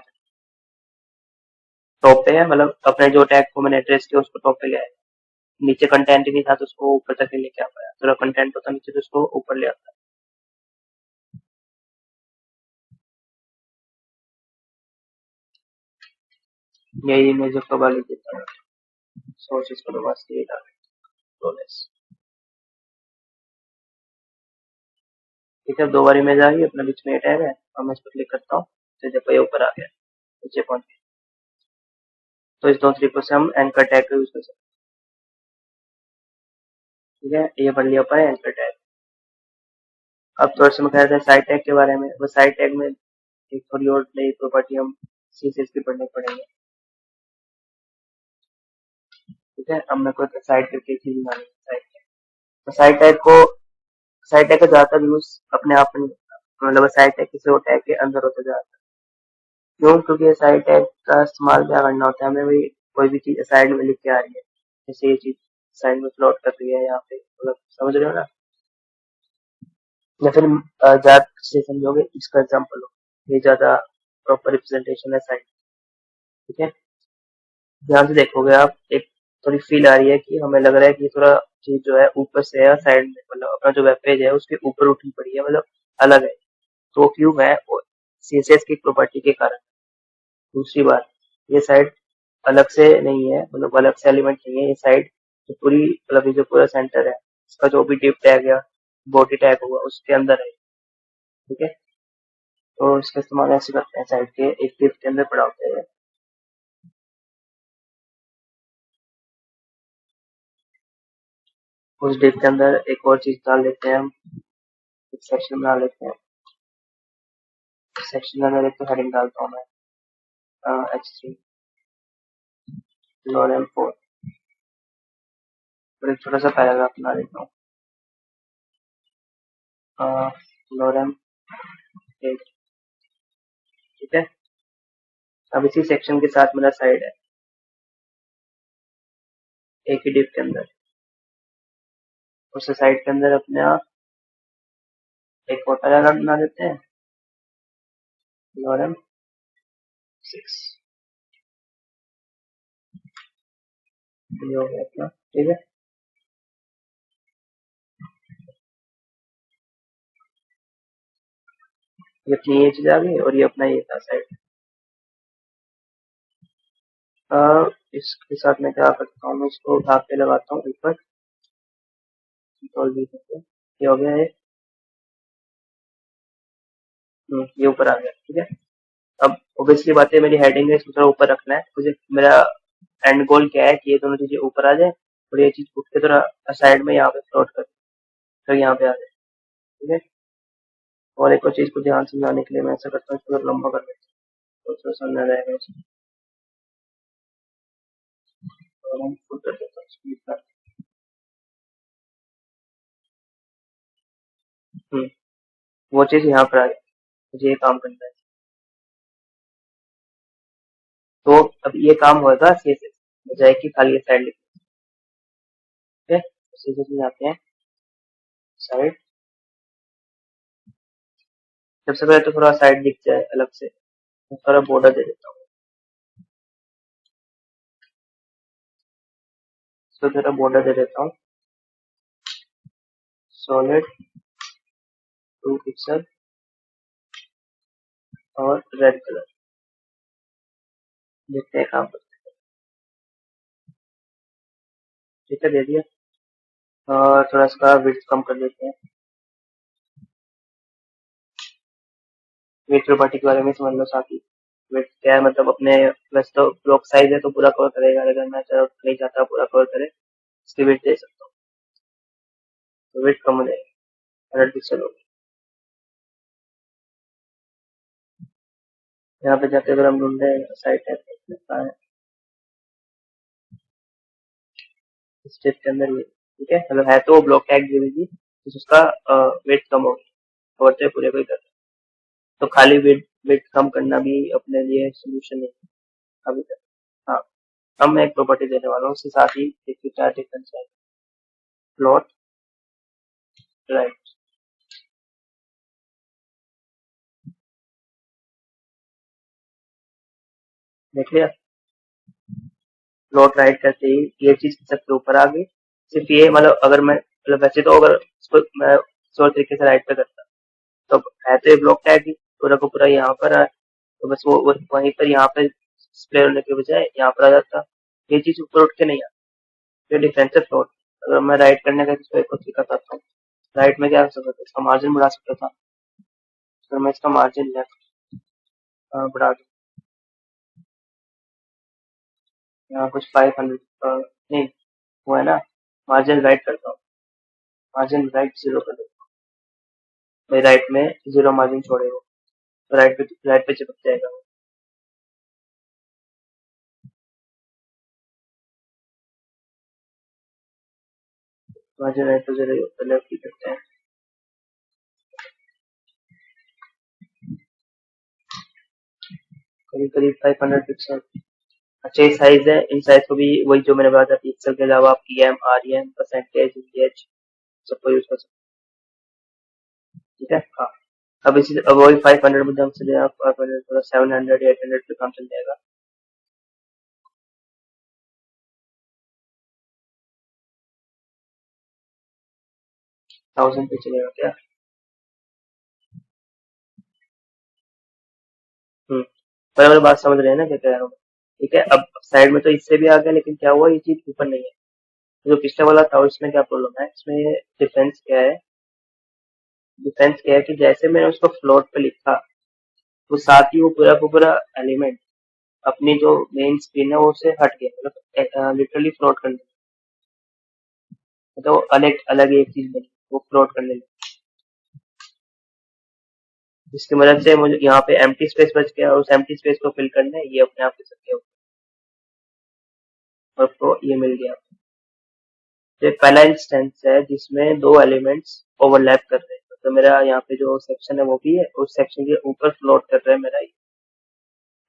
टॉप पे है, मतलब अपने जो टैग को मैंने एड्रेस किया उसको टॉप पे ले आया। नीचे कंटेंट ही नहीं था तो उसको ऊपर तक नहीं लेके आ पाया, थोड़ा कंटेंट होता नीचे तो उसको ऊपर ले आता। यही इमेज को वाली देता है, सोर्सेस को बस ये डाल, ठीक है। दो बार इमेज आ गई, अपना बीच में टैग है, अब मैं इस पर क्लिक करता हूँ तो देखो ये ऊपर आ गया, नीचे पहुंच गया। तो इस दो तरीकों से हम एंकर टैग का यूज कर सकते हैं, ठीक है। ये पढ़ लिया अपन एंकर टैग। अब थोड़ा सा मैं कह रहा था साइड टैग के बारे में, वो साइड टैग में एक थोड़ी और नई प्रॉपर्टी हम CSS की पढ़ने पड़ेंगे, ठीक है। अब मेरे को साइड टैग की चीज बनानी है, साइड टैग। तो साइड टैग का ज्यादातर यूज अपने आप में नहीं होता, मतलब साइड टैग किसी और टैग के अंदर होता जाता है। क्यों? क्योंकि साइड टैग का इस्तेमाल क्या करना होता है, हमें भी कोई भी चीज साइड में लिख के आ रही है, जैसे ये चीज साइड में प्लॉट कर रही है यहाँ पे, मतलब समझ रहे हो ना। या फिर ज्यादा से समझोगे इसका एग्जाम्पल हो, ये ज्यादा प्रॉपर रिप्रेजेंटेशन है साइड, ठीक है। ध्यान से देखोगे आप, एक थोड़ी फील आ रही है कि हमें लग रहा है कि थोड़ा चीज जो है ऊपर से है, साइड में मतलब अपना जो वेब पेज है उसके ऊपर उठी पड़ी है, मतलब अलग है। तो क्यों है? CSS की प्रॉपर्टी के कारण। दूसरी बात, ये साइड अलग से नहीं है, मतलब अलग से एलिमेंट नहीं है, ये साइड जो पूरी मतलब ये जो पूरा सेंटर है, इसका जो भी डिप टैग या बॉडी टैग होगा उसके अंदर है, ठीक है। तो इसका इस्तेमाल ऐसे करते हैं, साइड के एक डिप के अंदर पड़ा होता है। उस डिप के अंदर एक और चीज डाल देते हैं हम, एक सेक्शन बना लेते हैं। सेक्शन में मैं एक तो हेडिंग डालता हूँ मैं, H3 LOREM 4, और एक छोटा सा पैराग्राफ बना देता हूँ, LOREM 8, ठीक है। अब इसी सेक्शन के साथ मेरा साइड है, एक ही डिप के अंदर, उस साइड के अंदर अपने आप एक और पैराग्राफ बना देते हैं, LOREM 6, ये हो गया अपना, ठीक है। ये अपनी ये चीज आ गई, और ये अपना ये था साइड। इसके साथ मैं क्या करता हूँ, मैं इसको उठा के लगाता हूँ ऊपर, कंट्रोल V करके, ये हो गया है, ये ऊपर आ गया, ठीक है। अब ऑब्वियसली बात है, मेरी हेडिंग है इसको थोड़ा ऊपर रखना है मुझे, मेरा एंड गोल क्या है कि ये दोनों चीजें ऊपर आ जाए और ये चीज उठ के थोड़ा साइड में यहाँ पे फ्लोट कर, तो यहाँ पे आ जाए, ठीक है। और एक और चीज को ध्यान समझाने के लिए मैं ऐसा करता हूँ, इसको थोड़ा लंबा कर देता हूँ तो थोड़ा समझ आ जाएगा इसको, और हम फुल कर देता हूँ स्पीड का। हम्म, वो चीज यहाँ पर आ गई, मुझे ये काम करना है। तो अब ये काम होगा CSS, बजाय कि खाली साइड लिख, ठीक है। CSS में जाते हैं, साइड, सबसे पहले तो थोड़ा साइड दिख जाए अलग से, थोड़ा बॉर्डर दे देता हूँ, इसको थोड़ा बॉर्डर दे देता हूँ, सॉलिड 2 पिक्सल और रेड कलर, देखते हैं काम करते हैं, ठीक है, दे दिया। और थोड़ा इसका विड्थ कम कर देते हैं, विड्थ प्रॉपर्टी के बारे में समझ लो साथ ही। विड्थ क्या है, मतलब अपने वैसे तो ब्लॉक साइज है तो पूरा कवर करेगा, अगर मैं नहीं चाहता पूरा कवर करे, इसकी विड्थ दे सकता हूँ, तो विड्थ कम हो जाएगी, 100 पिक्सल होगी। यहाँ पे जाके अगर हम ढूंढे साइड टैग है इस टिप के अंदर, ये ठीक है, मतलब है तो ब्लॉक टैग DBG, तो उसका वेट कम हो गया और तो पूरे को ही करता। तो खाली वेट वेट कम करना भी अपने लिए सोल्यूशन नहीं है अभी तक। हाँ, अब मैं एक प्रॉपर्टी देने वाला हूँ, उसके साथ ही देखिए क्या डिफरेंस है। प्लॉट राइट, देख लिया। प्लॉट राइट करते ही ये चीज सबसे ऊपर आ गई। सिर्फ ये मतलब अगर मैं मतलब वैसे तो अगर इसको मैं किसी और तरीके से राइट पे करता तो है तो ये ब्लॉक टैग ही पूरा को पूरा यहाँ पर है। तो बस वो वहीं पर यहाँ पे डिस्प्ले होने के बजाय यहाँ पर आ जाता। ये चीज ऊपर उठ के नहीं आता। ये डिफरेंस है प्लॉट। अगर मैं राइट करने का इसको एक और तरीका करता हूँ, राइट में क्या कर सकता था, इसका मार्जिन बढ़ा सकता था। अगर मैं इसका मार्जिन बढ़ा दूँ यहाँ कुछ 500 नहीं वो है ना, मार्जिन राइट करता हूँ, मार्जिन राइट 0 कर देता हूँ। भाई राइट में 0 मार्जिन छोड़ेगा तो राइट पे चिपक जाएगा वो। मार्जिन राइट पे 0 होता है, लेफ्ट ही करते हैं। करीब करीब 500 पिक्सल। अच्छा ये साइज है, इन साइज को भी वही जो मैंने बताया था, पिक्सल के अलावा आप पीएम आरईएम परसेंटेज इंच सबको यूज कर सकते हैं। ठीक है हाँ। अब वही 500 में हम चले 500 थोड़ा 700 या 800 पे काम चल जाएगा। 1000 पे चलेगा क्या? पर मेरी बात समझ रहे हैं ना क्या कह रहा हूँ? ठीक है, अब साइड में तो इससे भी आ गया, लेकिन क्या हुआ, ये चीज ऊपर नहीं है। जो पिछले वाला था उसमें क्या प्रॉब्लम है, इसमें डिफरेंस क्या है कि जैसे मैंने उसको फ्लोट पे लिखा, वो साथ ही वो पूरा का पूरा एलिमेंट अपनी जो मेन स्क्रीन है वो उससे हट गया, मतलब लिटरली फ्लोट करने, तो अलग अलग एक चीज बनी, वो फ्लोट करने लगी। जिसकी मदद से मुझे यहाँ पे एम्प्टी स्पेस बच गया, और उस एम्प्टी स्पेस को फिल करने ये अपने आप कर सकते हो, और आपको ये मिल गया। तो ये पहला इंस्टेंस है जिसमें दो एलिमेंट्स ओवरलैप कर रहे हैं, तो मेरा यहाँ पे जो सेक्शन है वो भी है, उस सेक्शन के ऊपर फ्लोट कर रहा है मेरा ये।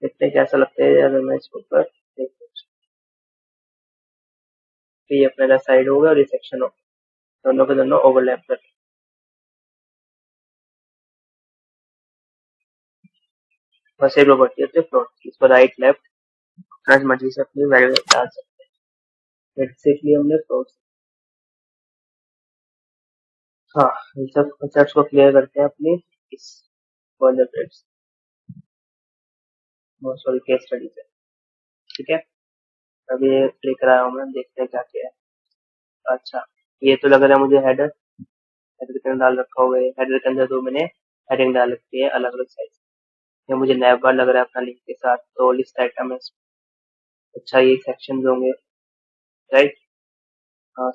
देखते हैं कैसा लगता है अगर मैं इसके ऊपर देखते हैं। तो ये अपना साइड होगा और ये सेक्शन होगा, दोनों के दोनों ओवरलैप कर रहे हैं। बस ये प्रॉपर्टी होती है फ्लोट की, इसको राइट लेफ्ट अपना मर्जी से अपनी वैल्यू डाल सकते हैं। एग्जैक्टली हमने फ्लोट। हाँ, इन सब कंसेप्ट को क्लियर करते हैं अपनी इस फर्दर सॉरी केस स्टडी से। ठीक है, अभी लेकर आया हूँ मैं, देखते हैं क्या क्या है। अच्छा, ये तो लग रहा है मुझे हेडर, हेडर के अंदर डाल रखा होगा, हेडर के अंदर तो मैंने हेडिंग डाल रखी है अलग अलग साइज। ये मुझे नैव बार लग रहा है अपना लिंक के साथ, तो लिस्ट आइटम है अच्छा ये सेक्शन होंगे राइट।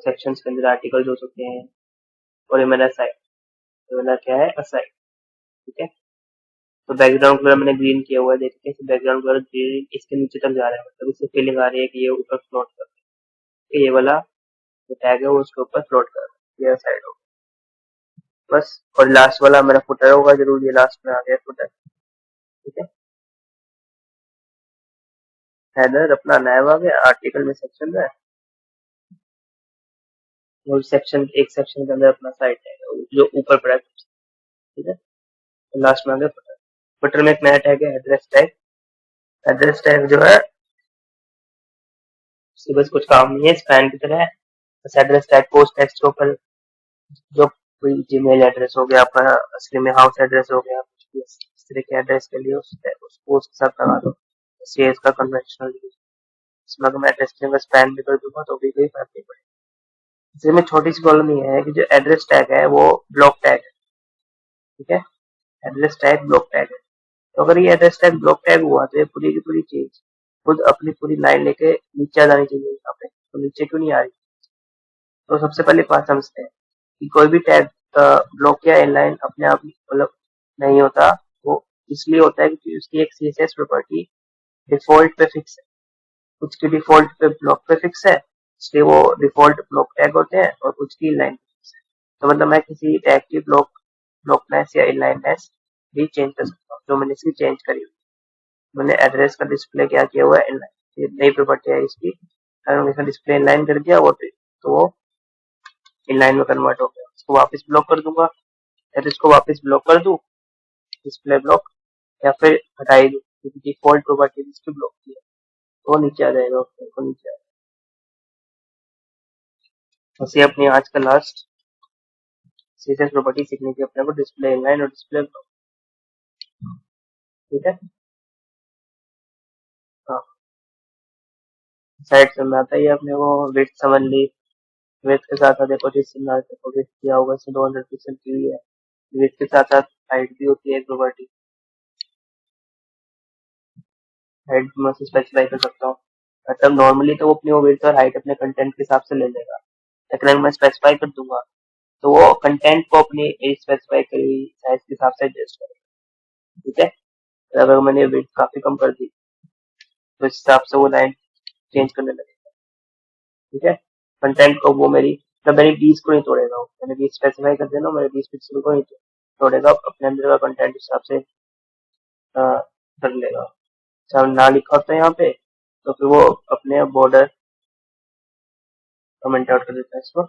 सेक्शन के अंदर आर्टिकल्स हो सकते हैं, और ये मेरा साइट, तो मेरा क्या है असाइट। ठीक है, तो बैकग्राउंड कलर मैंने ग्रीन किया हुआ है, देखते हैं बैकग्राउंड कलर ग्रीन इसके नीचे तक जा रहा है, मतलब इससे फीलिंग आ रही है कि ये ऊपर फ्लोट कर रहा है, ये वाला जो टैग है वो उसके ऊपर फ्लोट कर रहा है, ये साइड होगा बस। और लास्ट वाला मेरा फुटर होगा जरूर, ये लास्ट में आ गया फुटर। ठीक है, हेडर अपना नया आ गया, आर्टिकल में सेक्शन है, और सेक्शन एक सेक्शन के अंदर अपना साइट है जो ऊपर पड़ा है। ठीक है, तो लास्ट में आ गया फुटर। फुटर में एक नया टैग है एड्रेस टैग। एड्रेस टैग जो है उसकी बस कुछ काम नहीं है, स्पैन की तरह है। बस एड्रेस टैग पोस्ट टेक्स्ट के ऊपर जो कोई जीमेल एड्रेस हो गया आपका, असली में हाउस एड्रेस हो गया, कुछ भी इस तरह के एड्रेस के लिए उसको उसके साथ लगा दो। ये इसका कन्वेंशनल यूज। इसमें अगर मैं एड्रेस का स्पैन भी कर दूंगा तो भी कोई फर्क नहीं पड़ेगा। इसमें छोटी सी प्रॉब्लम ये है कि जो एड्रेस टैग है वो ब्लॉक टैग है। ठीक है, एड्रेस टैग ब्लॉक टैग है। तो अगर ये एड्रेस टैग ब्लॉक टैग हुआ तो ये पूरी की पूरी चीज खुद अपनी पूरी लाइन लेके नीचे आ जानी चाहिए यहाँ पे, तो नीचे क्यों नहीं आ रही? तो सबसे पहले बात समझते हैं कि कोई भी टैग ब्लॉक या इनलाइन अपने आप मतलब नहीं होता। वो इसलिए होता है क्योंकि उसकी एक सीएसएस प्रॉपर्टी डिफॉल्ट पे फिक्स है, कुछ की डिफॉल्ट पे ब्लॉक पे फिक्स है, इसलिए वो डिफॉल्ट ब्लॉक टैग होते हैं, और कुछ की इनलाइन फिक्स है। तो मतलब मैं किसी टैग की ब्लॉकनेस या इनलाइननेस भी चेंज कर सकता हूँ, जो मैंने इसकी चेंज करी हुई। मैंने एड्रेस का डिस्प्ले क्या किया हुआ है इनलाइन, ये नई प्रॉपर्टी है इसकी। अगर मैंने इसका डिस्प्ले इनलाइन कर दिया तो वो इनलाइन में कन्वर्ट हो गया। इसको वापस ब्लॉक कर दूंगा, या तो इसको वापस ब्लॉक कर दूं, डिस्प्ले ब्लॉक, या फिर हटा ही दूं, क्योंकि डिफॉल्ट प्रॉपर्टी इसकी ब्लॉक की है, तो वो नीचे आ जाएगा, उसको नीचे आ जाएगा। बस ये अपनी आज का लास्ट सीएसएस प्रॉपर्टी सीखने की अपने को, डिस्प्ले इनलाइन और डिस्प्ले ब्लॉक। ठीक है, हाँ। साइड में आता ही अपने को विड्थ समझ ली, विड्थ के साथ साथ देखो जिस देखो विड्थ किया होगा इसमें 200 पिक्सल की हुई है। विड्थ के साथ साथ हाइट भी होती है एक प्रॉपर्टी, हाइट मैं स्पेसिफाई कर सकता हूँ। मतलब नॉर्मली तो वो अपनी वो विड्थ और हाइट अपने कंटेंट के हिसाब से ले लेगा, लेकिन अगर मैं स्पेसिफाई कर दूंगा तो वो कंटेंट को अपनी स्पेसिफाई करी साइज के हिसाब से एडजस्ट करेगा। ठीक है, तो अगर मैंने विड्थ काफी कम कर दी तो इस हिसाब से वो लाइन चेंज करने लगेगा। ठीक है, कंटेंट को वो मेरी मतलब मेरी बीस को नहीं तोड़ेगा, मैंने बीस स्पेसिफाई कर देना, मेरे 20 पिक्सल को नहीं तोड़ेगा, अपने अंदर का कंटेंट हिसाब से कर लेगा। अच्छा ना लिखा होता है यहाँ पे तो फिर वो अपने बॉर्डर कमेंट आउट कर देता है इसको।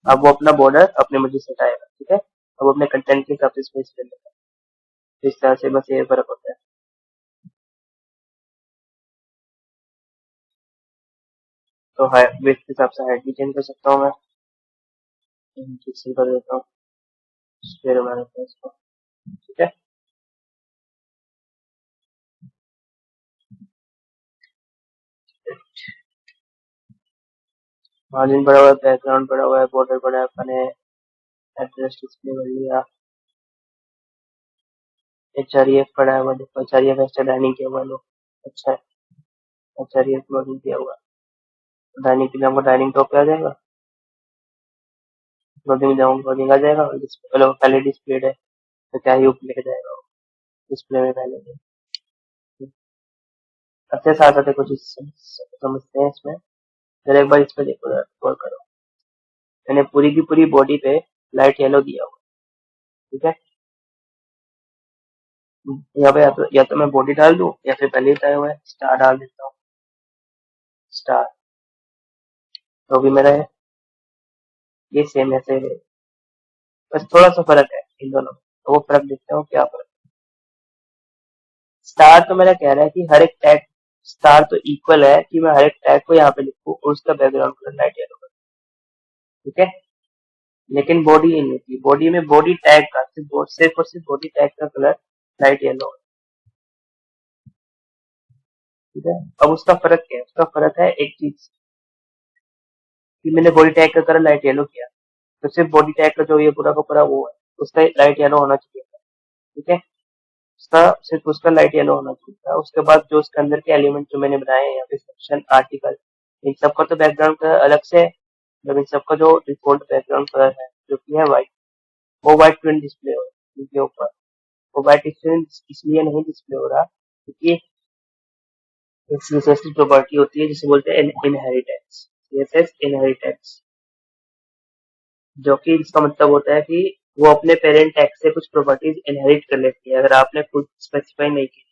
अब वो अपना बॉर्डर अपने मर्जी से हटाएगा। ठीक है, अब अपने कंटेंट के हिसाब से स्पेस ले लेगा। इस तरह से बस ये फर्क होता है। तो विड्थ के हिसाब से हाइट भी चेंज कर सकता हूँ मैं, पिक्सल कर देता हूँ, फिर मैं रखता हूँ इसको। ठीक है, मार्जिन बड़ा हुआ है, बैकग्राउंड बड़ा हुआ है, बॉर्डर बड़ा है, अपने एड्रेस डिस्प्ले कर लिया, HREF पड़ा है, देखो HREF एक्स्ट्रा डाइनिंग किया हुआ है, लो अच्छा है, HREF लोडिंग किया हुआ है। डाइनिंग के लिए हमको डाइनिंग टॉप पे आ जाएगा, लोडिंग में जाऊंगा लोडिंग आ जाएगा, और डिस्प्ले पहले डिस्प्लेड है तो क्या ही ऊपर लेके जाएगा वो, डिस्प्ले में पहले से। अच्छे साथ साथ कुछ समझते हैं इसमें। फिर एक बार इस पे देखो, गौर करो, मैंने पूरी की पूरी बॉडी पे लाइट येलो दिया हुआ। ठीक है, यहाँ पे या तो मैं बॉडी डाल दूं, या फिर पहले ही बताया हुआ है स्टार डाल देता हूँ, स्टार, तो भी मेरा है ये सेम ऐसे है, बस थोड़ा सा फर्क है इन दोनों में, तो वो फर्क देखते हो क्या फर्क। स्टार तो मेरा कह रहा है कि हर एक टैग, स्टार तो इक्वल है कि मैं हर एक टैग को यहाँ पे लिखूं और उसका बैकग्राउंड कलर लाइट येलो करूं। ठीक है, लेकिन बॉडी नहीं होती, बॉडी में बॉडी टैग का सिर्फ और सिर्फ बॉडी टैग का कलर लाइट येलो है। ठीक है, अब उसका फर्क क्या है, उसका फर्क है एक चीज कि मैंने बॉडी टैग का कलर लाइट येलो किया, तो सिर्फ बॉडी टैग का जो ये पूरा का पूरा वो है उसका लाइट येलो होना चाहिए था। ठीक है, उसका सिर्फ उसका लाइट येलो होना चाहिए था। उसके बाद जो उसके अंदर के एलिमेंट जो मैंने बनाए हैं, या फिर सेक्शन आर्टिकल, इन सबका तो बैकग्राउंड कलर अलग से है, मतलब इन सबका जो डिफॉल्ट बैकग्राउंड कलर है जो कि है व्हाइट, वो व्हाइट प्रिंट डिस्प्ले हो रहा है इनके ऊपर। वो व्हाइट इसलिए नहीं डिस्प्ले हो रहा क्योंकि एक सीएसएस की प्रॉपर्टी होती है जिसे बोलते हैं इनहेरिटेंस, सीएसएस इनहेरिटेंस, जो कि इसका मतलब होता है कि वो अपने पेरेंट टैग से कुछ प्रॉपर्टीज इनहेरिट कर लेती है, अगर आपने खुद स्पेसिफाई नहीं की।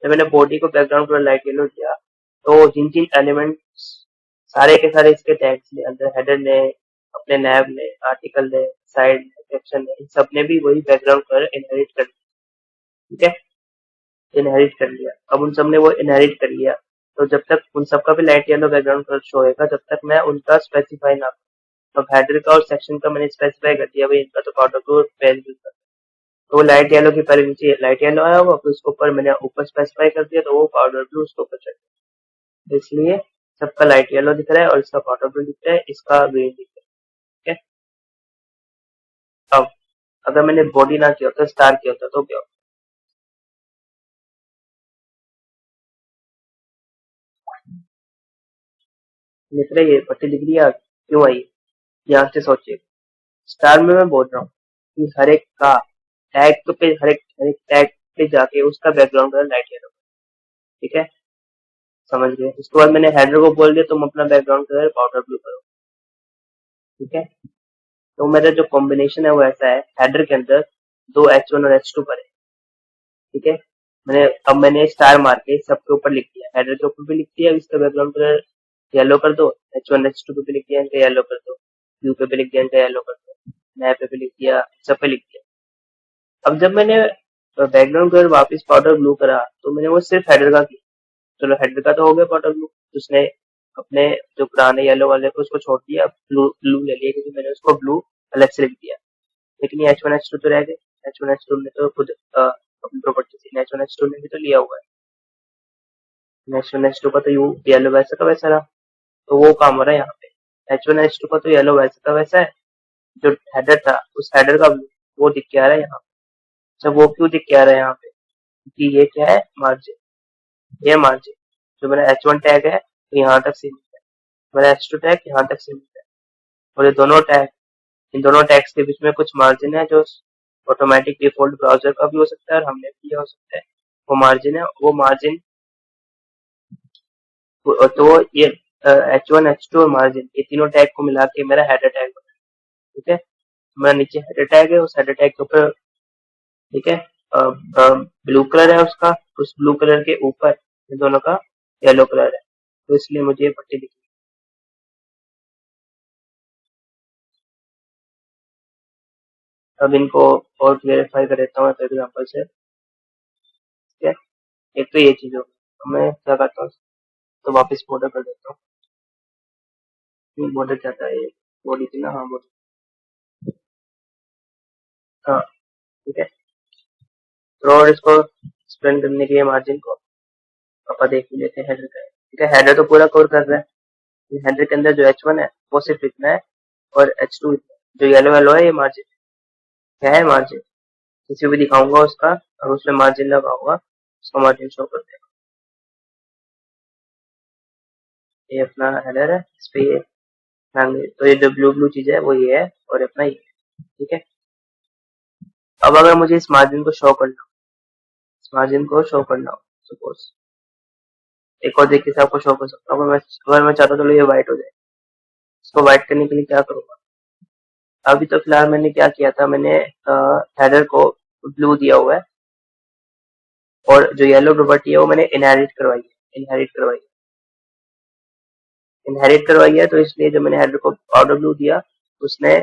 जब मैंने बॉडी को बैकग्राउंड कलर लाइट येलो दिया, तो जिन जिन एलिमेंट सारे के सारे इसके टैग्स ने, अंदर हेडर ने, अपने नैब ने, आर्टिकल ने, साइड ने, सेक्शन ने, इन सब ने भी वही बैकग्राउंड कलर इनहेरिट कर लिया। ठीक है, इनहेरिट कर लिया। अब उन सब ने वो इनहेरिट कर लिया, तो जब तक उन सबका भी light yellow background colour show होगा, जब तक मैं उनका स्पेसिफाई ना करूं। अब हेडर का और सेक्शन का मैंने स्पेसिफाई कर दिया भाई, इनका तो पाउडर ब्लू पेज, तो वो लाइट येलो की पहले नीचे लाइट येलो आया होगा, फिर उसके ऊपर मैंने ऊपर स्पेसिफाई कर दिया तो वो पाउडर ब्लू उसके ऊपर चढ़ गया। इसलिए सबका लाइट येलो दिख रहा है और इसका पाउडर ब्लू दिख रहा है, इसका ग्रीन दिख रहा है। ठीक है, अब अगर मैंने बॉडी ना किया होता, स्टार किया होता, तो क्या होता? दिख रही है पट्टी, दिख रही है, क्यों आई? ध्यान से सोचिए, स्टार में मैं बोल रहा हूँ कि हर एक का टैग पे, हर एक टैग पे जाके उसका बैकग्राउंड कलर लाइट येलो। ठीक है, समझ गए। उसके बाद मैंने हेडर को बोल दिया तुम अपना बैकग्राउंड कलर पाउडर ब्लू करो। ठीक है, तो मेरा जो कॉम्बिनेशन है वो ऐसा है, हेडर के अंदर 2 H1 और H2 पर है, ठीक है। मैंने स्टार मार के सबके ऊपर लिख दिया, हेडर के ऊपर भी लिख दिया, इसका बैकग्राउंड कलर येलो कर दो, H1 H2 पे भी लिख दिया, इनका येलो कर दो, ब्लू पे भी लिख दिया, इनका येलो कर दो, नए पे भी लिख दिया, सब पे लिख दिया। अब जब मैंने बैकग्राउंड कलर वापस पाउडर ब्लू करा तो मैंने वो सिर्फ हेडर का किया। चलो हेडर का तो हो गया पाउडर ब्लू, उसने अपने जो पुराने येलो वाले को उसको छोड़ दिया, ब्लू ब्लू ले लिया क्योंकि मैंने उसको ब्लू अलग से लिख दिया। लेकिन ये H1 H2 तो रह गए, H1 H2 ने तो खुद अपनी प्रॉपर्टी से H1 H2 ने भी तो लिया हुआ है, H1 H2 का तो यू येलो वैसा का वैसा रहा, तो वो काम हो रहा है यहाँ पे। H1 H2 का तो येलो वैसा का वैसा है, जो हेडर था उस हेडर का ब्लू वो दिख के आ रहा है यहाँ पे। अच्छा वो क्यों दिख के आ रहा है यहाँ पे, क्योंकि ये क्या है, मार्जिन, ये मार्जिन जो मेरा H1 टैग है तो यहाँ तक सीमित है, मेरा H2 टैग यहाँ तक सीमित है, और ये दोनों टैग, इन दोनों टैग्स के बीच में कुछ मार्जिन है जो ऑटोमेटिक डिफॉल्ट ब्राउजर का भी हो सकता है और हमने भी किया हो सकता है, वो मार्जिन है, वो मार्जिन तो ये H1 H2 और मार्जिन ये तीनों टैग को मिला के मेरा हेडर टैग बना है, ठीक है। मेरा नीचे हेडर टैग है, उस हेडर टैग के ऊपर, ठीक है, ब्लू कलर है उसका, उस ब्लू कलर के ऊपर इन दोनों का येलो कलर है, तो इसलिए मुझे ये पट्टी दिखी। अब इनको और क्लियरिफाई कर देता हूँ फॉर एग्जाम्पल से, ठीक है। एक तो ये चीज हो, तो मैं क्या करता हूँ, तो वापस बॉर्डर कर देता हूँ, बॉर्डर क्या था ये, बॉडी थी ना, हाँ बॉडी, हाँ ठीक है। तो और इसको एक्सप्लेन करने के लिए मार्जिन को अपन देख ही लेते हैं हेडर का, ठीक है। हेडर तो पूरा कवर कर रहा है, हेडर के अंदर जो H1 है वो सिर्फ इतना है, और H2 इतना है, जो येलो येलो है ये मार्जिन, क्या है मार्जिन, किसी को भी दिखाऊंगा उसका और उसमें मार्जिन लगाऊंगा, उसका मार्जिन शो कर देगा। ये अपना हेडर है, इस पे ये तो ये जो ब्लू ब्लू चीज है वो ये है, और अपना ये, ठीक है। अब अगर मुझे इस मार्जिन को शो करना, इस मार्जिन को शो करना हो, सपोज एक और तरीके से आपको शो कर सकता हूँ, अगर मैं चाहता हूँ तो ये व्हाइट हो जाए, इसको व्हाइट करने के लिए क्या करूंगा, अभी तो फिलहाल मैंने क्या किया था, मैंने हेडर को ब्लू दिया हुआ है, और जो येलो प्रॉपर्टी है वो मैंने इनहेरिट करवाई है, इनहेरिट करवाई है, तो इसलिए जो मैंने हेडर को पाउडर ब्लू दिया उसने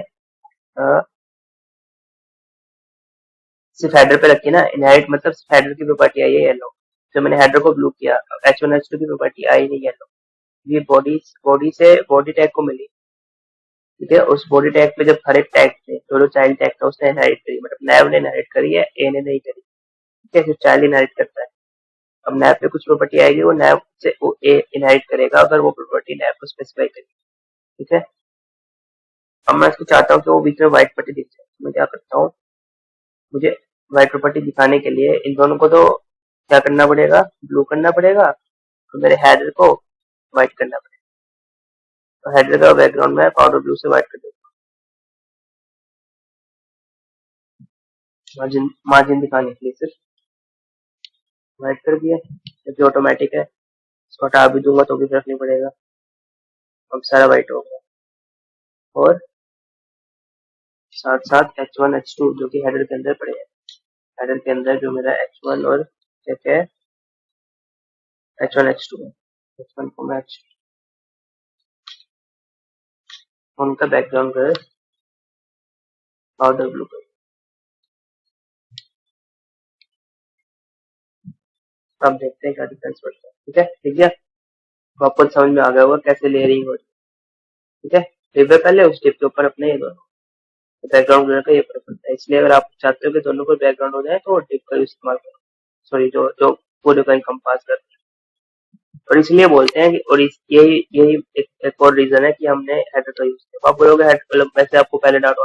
सिर्फ हेडर पे रखी ना, इनहेरिट मतलब सिर्फ हेडर की प्रॉपर्टी आई है येलो, जो मैंने हेडर को ब्लू किया, H1 H2 की प्रॉपर्टी आई नहीं येलो, ये बॉडी बॉडी से बॉडी टैग को मिली, ठीक है। उस बॉडी टैग पे जब हर एक टैग थे, जो चाइल्ड टैग था उसने इनहेरिट करी, मतलब नैव ने इनहेरिट करी है, ए ने नहीं करी, ठीक है, सिर्फ चाइल्ड इनहेरिट करता है। अब नैव पे कुछ प्रॉपर्टी आएगी, वो नैव से वो ए इनहेरिट करेगा अगर वो प्रॉपर्टी नैव को स्पेसिफाई करेगी, ठीक है। अब मैं इसको चाहता हूँ कि वो बीच में व्हाइट पट्टी दिख जाए, तो मैं क्या करता हूँ, मुझे व्हाइट प्रॉपर्टी दिखाने के लिए इन दोनों को तो क्या करना पड़ेगा, ब्लू करना पड़ेगा, तो मेरे हेडर को व्हाइट करना पड़ेगा, तो हेडर का बैकग्राउंड में पाउडर ब्लू से व्हाइट कर देता हूँ, मार्जिन मार्जिन दिखाने के लिए सिर्फ व्हाइट कर दिया, क्योंकि ऑटोमेटिक है, इसको हटा भी दूंगा तो भी फर्क नहीं पड़ेगा, अब सारा व्हाइट हो गया। और साथ साथ H1 H2 जो कि हेडर के अंदर पड़े हैं, हेडर के अंदर जो मेरा H1 और क्या है, H1 H2 है, H1 को मैं उनका background colour powder blue colour, अब देखते हैं क्या डिफरेंस पड़ता है, ठीक है, ठीक है। तो आपको समझ में आ गया होगा कैसे लेयरिंग हो, ठीक है। टिप है पहले, उस टिप के ऊपर अपने ये दोनों बैकग्राउंड कलर का ये फर्क पड़ता है, इसलिए अगर आप चाहते हो कि दोनों को बैकग्राउंड हो जाए तो टिप का इस्तेमाल करो, सॉरी जो जो पूरे का इनकम्पास करते हैं, और इसलिए बोलते हैं कि, और यही यही एक और रीजन है कि हमने हेडर का यूज किया। आप बोलोगे हेड मतलब वैसे आपको पहले डाउट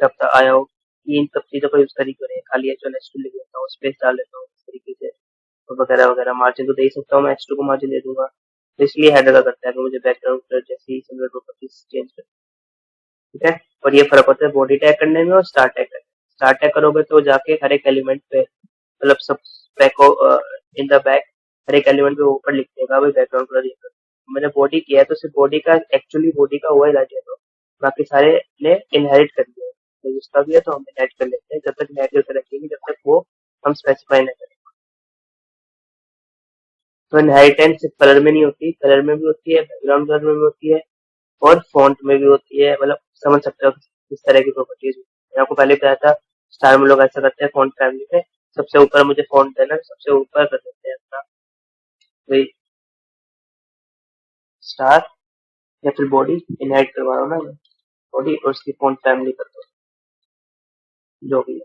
हफ्ता आया हो कि इन सब चीजों का यूज करी क्यों नहीं, खाली H1 H2 लिख लेता हूँ, स्पेस डाल लेता हूँ इस तरीके से, तो वगैरह वगैरह, मार्जिन तो दे ही सकता हूँ मैं, H2 को मार्जिन दे दूंगा, तो इसलिए हेडर का करता है कि मुझे बैकग्राउंड कलर जैसी सिमिलर प्रॉपर्टीज चेंज कर, ठीक है। और ये फर्क होता है बॉडी टैग करने में और स्टार टैग करने में, स्टार टैग करोगे तो जाके हर एक एलिमेंट पे, मतलब सब बैक इन द बैक हर एक एलिमेंट पे ऊपर लिख देगा भाई बैकग्राउंड कलर ये कर, मैंने बॉडी किया है तो सिर्फ बॉडी का, एक्चुअली बॉडी का हुआ ही लाइट है, बाकी सारे ने इनहेरिट कर लिया है। तो जिसका भी है तो हम इनहेरिट कर लेते हैं, जब तक इनहेरिट करके रखेंगे जब तक वो हम स्पेसिफाई ना करें। तो इनहेरिटेंस सिर्फ कलर में नहीं होती, कलर में भी होती है, बैकग्राउंड कलर में भी होती है, और फॉन्ट में भी होती है। मतलब समझ सकते हो किस तरह की प्रॉपर्टीज। मैंने आपको पहले बताया था स्टार में लोग ऐसा करते हैं फॉन्ट फैमिली में, सबसे ऊपर मुझे फॉन्ट देना, सबसे ऊपर कर देते हैं अपना वही स्टार, या फिर बॉडी इनहेरिट करवा रहा हूँ ना मैं, बॉडी और उसकी फॉन्ट फैमिली कर दो जो भी है।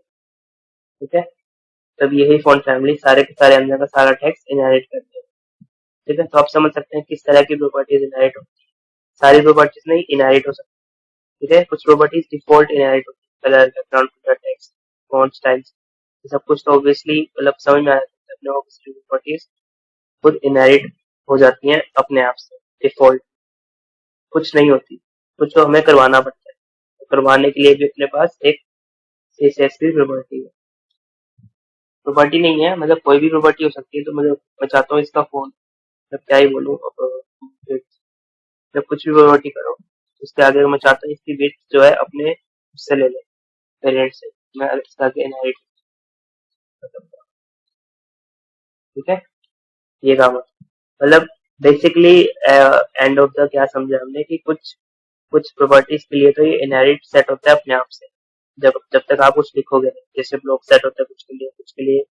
ठीक है, तब यही फॉन्ट फैमिली सारे के सारे अंदर का सारा टेक्स्ट इनहेरिट करते हैं। ठीक है, तो आप समझ सकते हैं किस तरह की प्रॉपर्टीज इनहेरिट होती है। सारी प्रॉपर्टीज नहीं इनहेरिट हो सकती। ठीक है, कुछ प्रॉपर्टीज डिफॉल्ट इनहेरिट होती है, colour, background, text, font styles, सब कुछ तो ऑब्वियसली मतलब समझ में आ जाता है अपने ऑब्वियसली प्रॉपर्टीज खुद इनहेरिट हो जाती हैं अपने आप से डिफॉल्ट। कुछ नहीं होती, कुछ तो हमें करवाना पड़ता है, तो करवाने के लिए भी अपने पास एक CSS की प्रॉपर्टी है। प्रॉपर्टी नहीं है मतलब कोई भी प्रॉपर्टी हो सकती है, तो मुझे मैं चाहता हूँ इसका फोन, मैं क्या ही बोलूँ अब, जब कुछ भी प्रॉपर्टी करो उसके आगे मैं चाहता हूँ इसकी वेट जो है अपने उससे ले ले, पेरेंट से, मैं इसका आगे इनहेरिट। ठीक है, ये काम है। मतलब बेसिकली एंड ऑफ द क्या समझा हमने कि कुछ कुछ प्रॉपर्टीज के लिए तो ये इनहेरिट सेट होता है अपने आप से, जब जब तक आप कुछ लिखोगे नहीं। जैसे ब्लॉक सेट होता है कुछ के लिए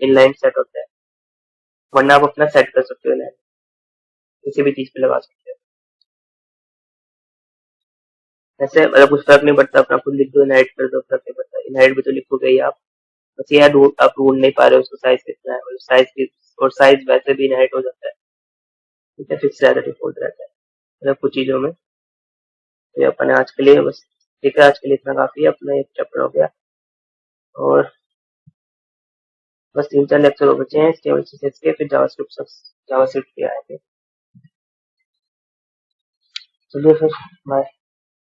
इनलाइन सेट होता है, वरना आप अपना सेट कर सकते हो लाइन, किसी भी चीज पे लगा सकते हो। ऐसे मतलब कुछ फर्क नहीं पड़ता, अपना खुद लिख दो, इनहेरिट कर दो, फर्क नहीं पड़ता, इनहेरिट भी तो लिखोगे ही आप। बस ये आप ढूंढ नहीं पा रहे हो उसको साइज कितना है, साइज की, और साइज वैसे भी इनहेरिट हो जाता है। ठीक है, फिक्स रहता है, डिफॉल्ट रहता है मतलब कुछ चीजों में। तो ये अपने आज के लिए बस, ठीक है, आज के लिए इतना काफी है, अपना एक चैप्टर हो गया, और बस 3-4 लेक्चर और बचे हैं केवल CSS के, फिर जावास्क्रिप्ट के आएंगे। चलिए फिर, बाय।